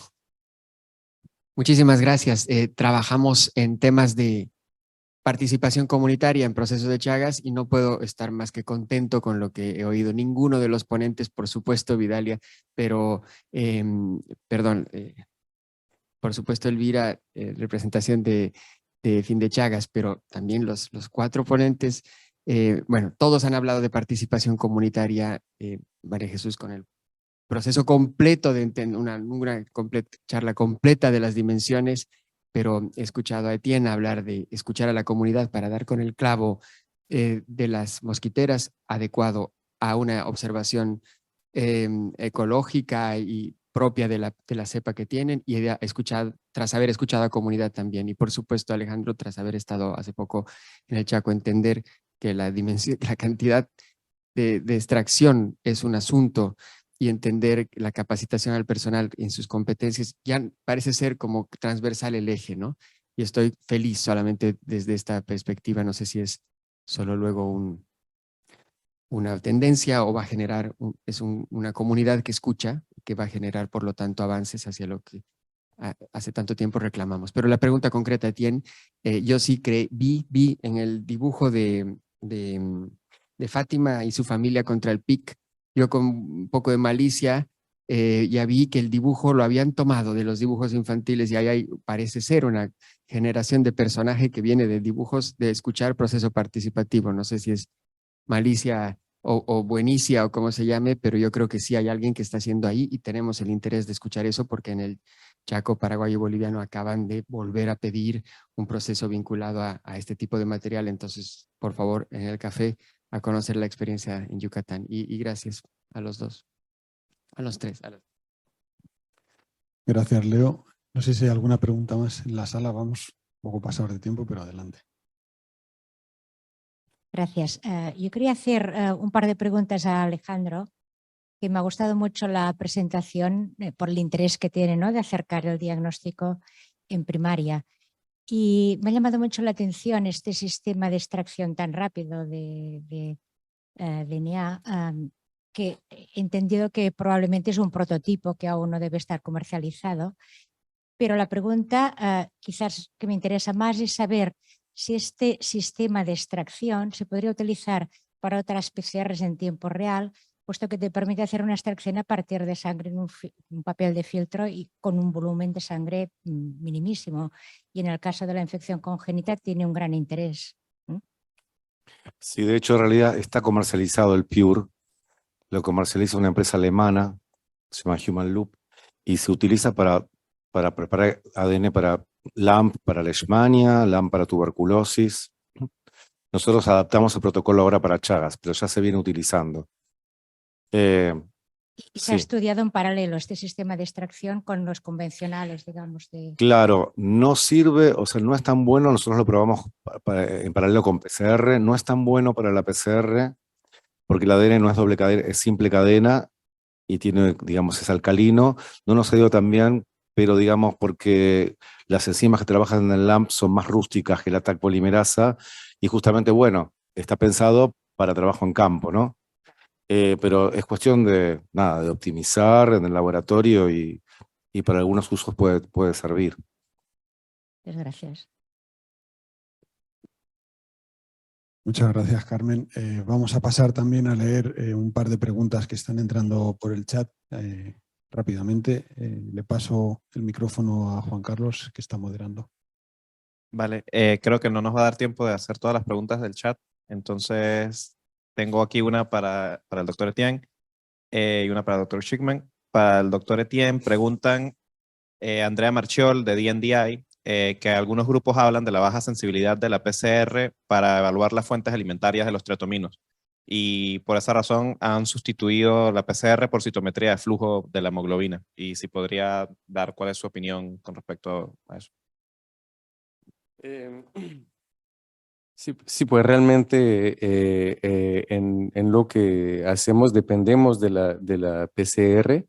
Muchísimas gracias. Trabajamos en temas de participación comunitaria en procesos de Chagas y no puedo estar más que contento con lo que he oído. Ninguno de los ponentes, por supuesto, Vidalia, pero, por supuesto, Elvira, representación de Fin de Chagas, pero también los 4 ponentes, bueno, todos han hablado de participación comunitaria, María Jesús con el proceso completo de una charla completa de las dimensiones, pero he escuchado a Etienne hablar de escuchar a la comunidad para dar con el clavo de las mosquiteras adecuado a una observación ecológica y propia de la cepa que tienen, y tras haber escuchado a comunidad también. Y por supuesto, Alejandro, tras haber estado hace poco en el Chaco, entender que la cantidad de extracción es un asunto y entender la capacitación al personal en sus competencias ya parece ser como transversal el eje, ¿no? Y estoy feliz solamente desde esta perspectiva. No sé si es solo luego una tendencia o va a generar, una comunidad que escucha, que va a generar, por lo tanto, avances hacia lo que hace tanto tiempo reclamamos. Pero la pregunta concreta, Etienne, yo sí vi en el dibujo de Fátima y su familia contra el PIC, yo con un poco de malicia ya vi que el dibujo lo habían tomado de los dibujos infantiles y ahí parece ser una generación de personaje que viene de dibujos de escuchar proceso participativo. No sé si es malicia o buenicia o como se llame, pero yo creo que sí hay alguien que está haciendo ahí y tenemos el interés de escuchar eso porque en el Chaco paraguayo boliviano acaban de volver a pedir un proceso vinculado a este tipo de material. Entonces, por favor, en el café a conocer la experiencia en Yucatán. Y gracias a los dos, a los tres. Gracias, Leo. No sé si hay alguna pregunta más en la sala. Vamos un poco pasados de tiempo, pero adelante. Gracias. Yo quería hacer un par de preguntas a Alejandro, que me ha gustado mucho la presentación por el interés que tiene, ¿no?, de acercar el diagnóstico en primaria. Y me ha llamado mucho la atención este sistema de extracción tan rápido de DNA, que he entendido que probablemente es un prototipo que aún no debe estar comercializado. Pero la pregunta quizás que me interesa más es saber si este sistema de extracción se podría utilizar para otras PCRs en tiempo real, puesto que te permite hacer una extracción a partir de sangre en un papel de filtro y con un volumen de sangre minimísimo. Y en el caso de la infección congénita tiene un gran interés. Sí, de hecho, en realidad está comercializado el Pure. Lo comercializa una empresa alemana, se llama Human Loop, y se utiliza para preparar ADN para LAMP, para leishmania, LAMP para tuberculosis. Nosotros adaptamos el protocolo ahora para Chagas, pero ya se viene utilizando. Y se ha Sí, estudiado en paralelo este sistema de extracción con los convencionales, digamos, de... claro, no sirve, o sea, no es tan bueno, nosotros lo probamos en paralelo con PCR, no es tan bueno para la PCR, porque el ADN no es doble cadena, es simple cadena, y tiene, digamos, es alcalino. No nos ha ido tan bien, pero digamos porque las enzimas que trabajan en el LAMP son más rústicas que la TAC polimerasa y justamente, bueno, está pensado para trabajo en campo, ¿no? Pero es cuestión de, nada, de optimizar en el laboratorio y para algunos usos puede servir. Muchas gracias. Muchas gracias, Carmen. Vamos a pasar también a leer un par de preguntas que están entrando por el chat rápidamente. Le paso el micrófono a Juan Carlos, que está moderando. Vale, creo que no nos va a dar tiempo de hacer todas las preguntas del chat, entonces tengo aquí una para el doctor Etienne y una para el doctor Schickman. Para el doctor Etienne preguntan Andrea Marchiol de DNDi que algunos grupos hablan de la baja sensibilidad de la PCR para evaluar las fuentes alimentarias de los triatominos y por esa razón han sustituido la PCR por citometría de flujo de la hemoglobina y si podría dar cuál es su opinión con respecto a eso. Sí, pues realmente en lo que hacemos dependemos de la PCR.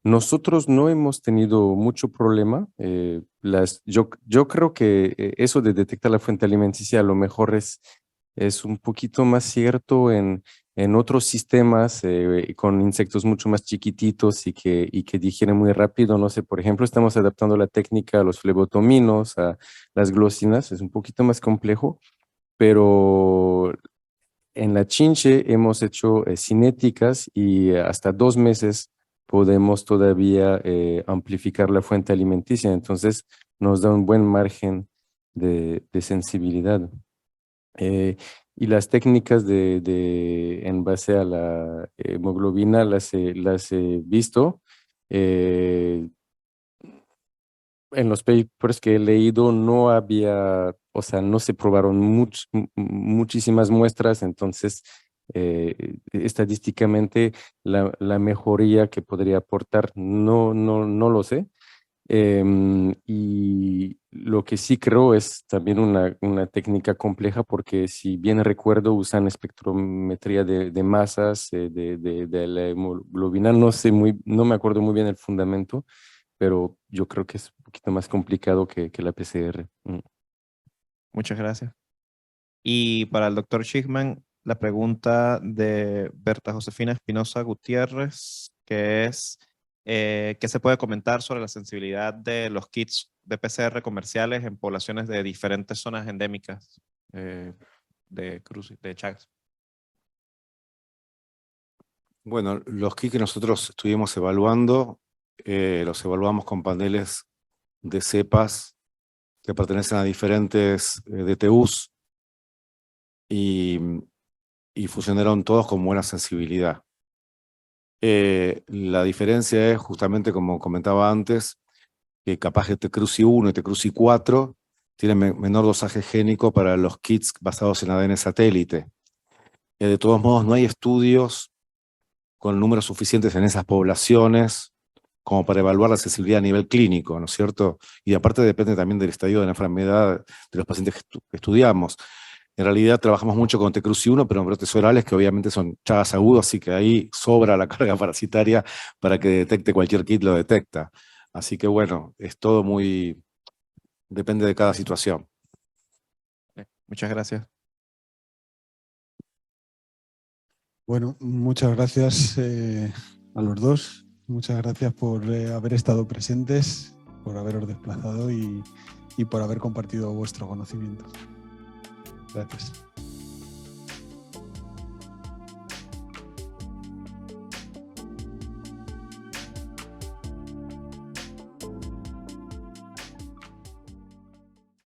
Nosotros no hemos tenido mucho problema. Yo creo que eso de detectar la fuente alimenticia a lo mejor es un poquito más cierto en otros sistemas con insectos mucho más chiquititos y que digieren muy rápido. No sé, por ejemplo, estamos adaptando la técnica a los flebotominos, a las glosinas, es un poquito más complejo, pero en la chinche hemos hecho cinéticas y hasta 2 meses podemos todavía amplificar la fuente alimenticia, entonces nos da un buen margen de sensibilidad. Y las técnicas en base a la hemoglobina las he visto. En los papers que he leído no había, o sea, no se probaron muchísimas muestras, entonces estadísticamente la mejoría que podría aportar no lo sé. Y lo que sí creo es también una técnica compleja porque si bien recuerdo usan espectrometría de masas de la hemoglobina, no me acuerdo muy bien el fundamento, pero yo creo que es un poquito más complicado que la PCR. Muchas gracias. Y para el doctor Schickman, la pregunta de Berta Josefina Espinosa Gutiérrez, que es, ¿qué se puede comentar sobre la sensibilidad de los kits de PCR comerciales en poblaciones de diferentes zonas endémicas de Chagas? Bueno, los kits que nosotros estuvimos evaluando, los evaluamos con paneles de cepas que pertenecen a diferentes DTUs y funcionaron todos con buena sensibilidad. La diferencia es justamente, como comentaba antes, que capaz que TCruci-1 y TCruci-4 tienen menor dosaje génico para los kits basados en ADN satélite. De todos modos, no hay estudios con números suficientes en esas poblaciones como para evaluar la sensibilidad a nivel clínico, ¿no es cierto? Y aparte depende también del estadio de la enfermedad de los pacientes que estudiamos. En realidad trabajamos mucho con TCruci-1, pero en brotes orales que obviamente son Chagas agudos, así que ahí sobra la carga parasitaria para que detecte cualquier kit, lo detecta. Así que bueno, es todo muy... depende de cada situación. Muchas gracias. Bueno, muchas gracias a los dos. Muchas gracias por haber estado presentes, por haberos desplazado y por haber compartido vuestro conocimiento. Gracias.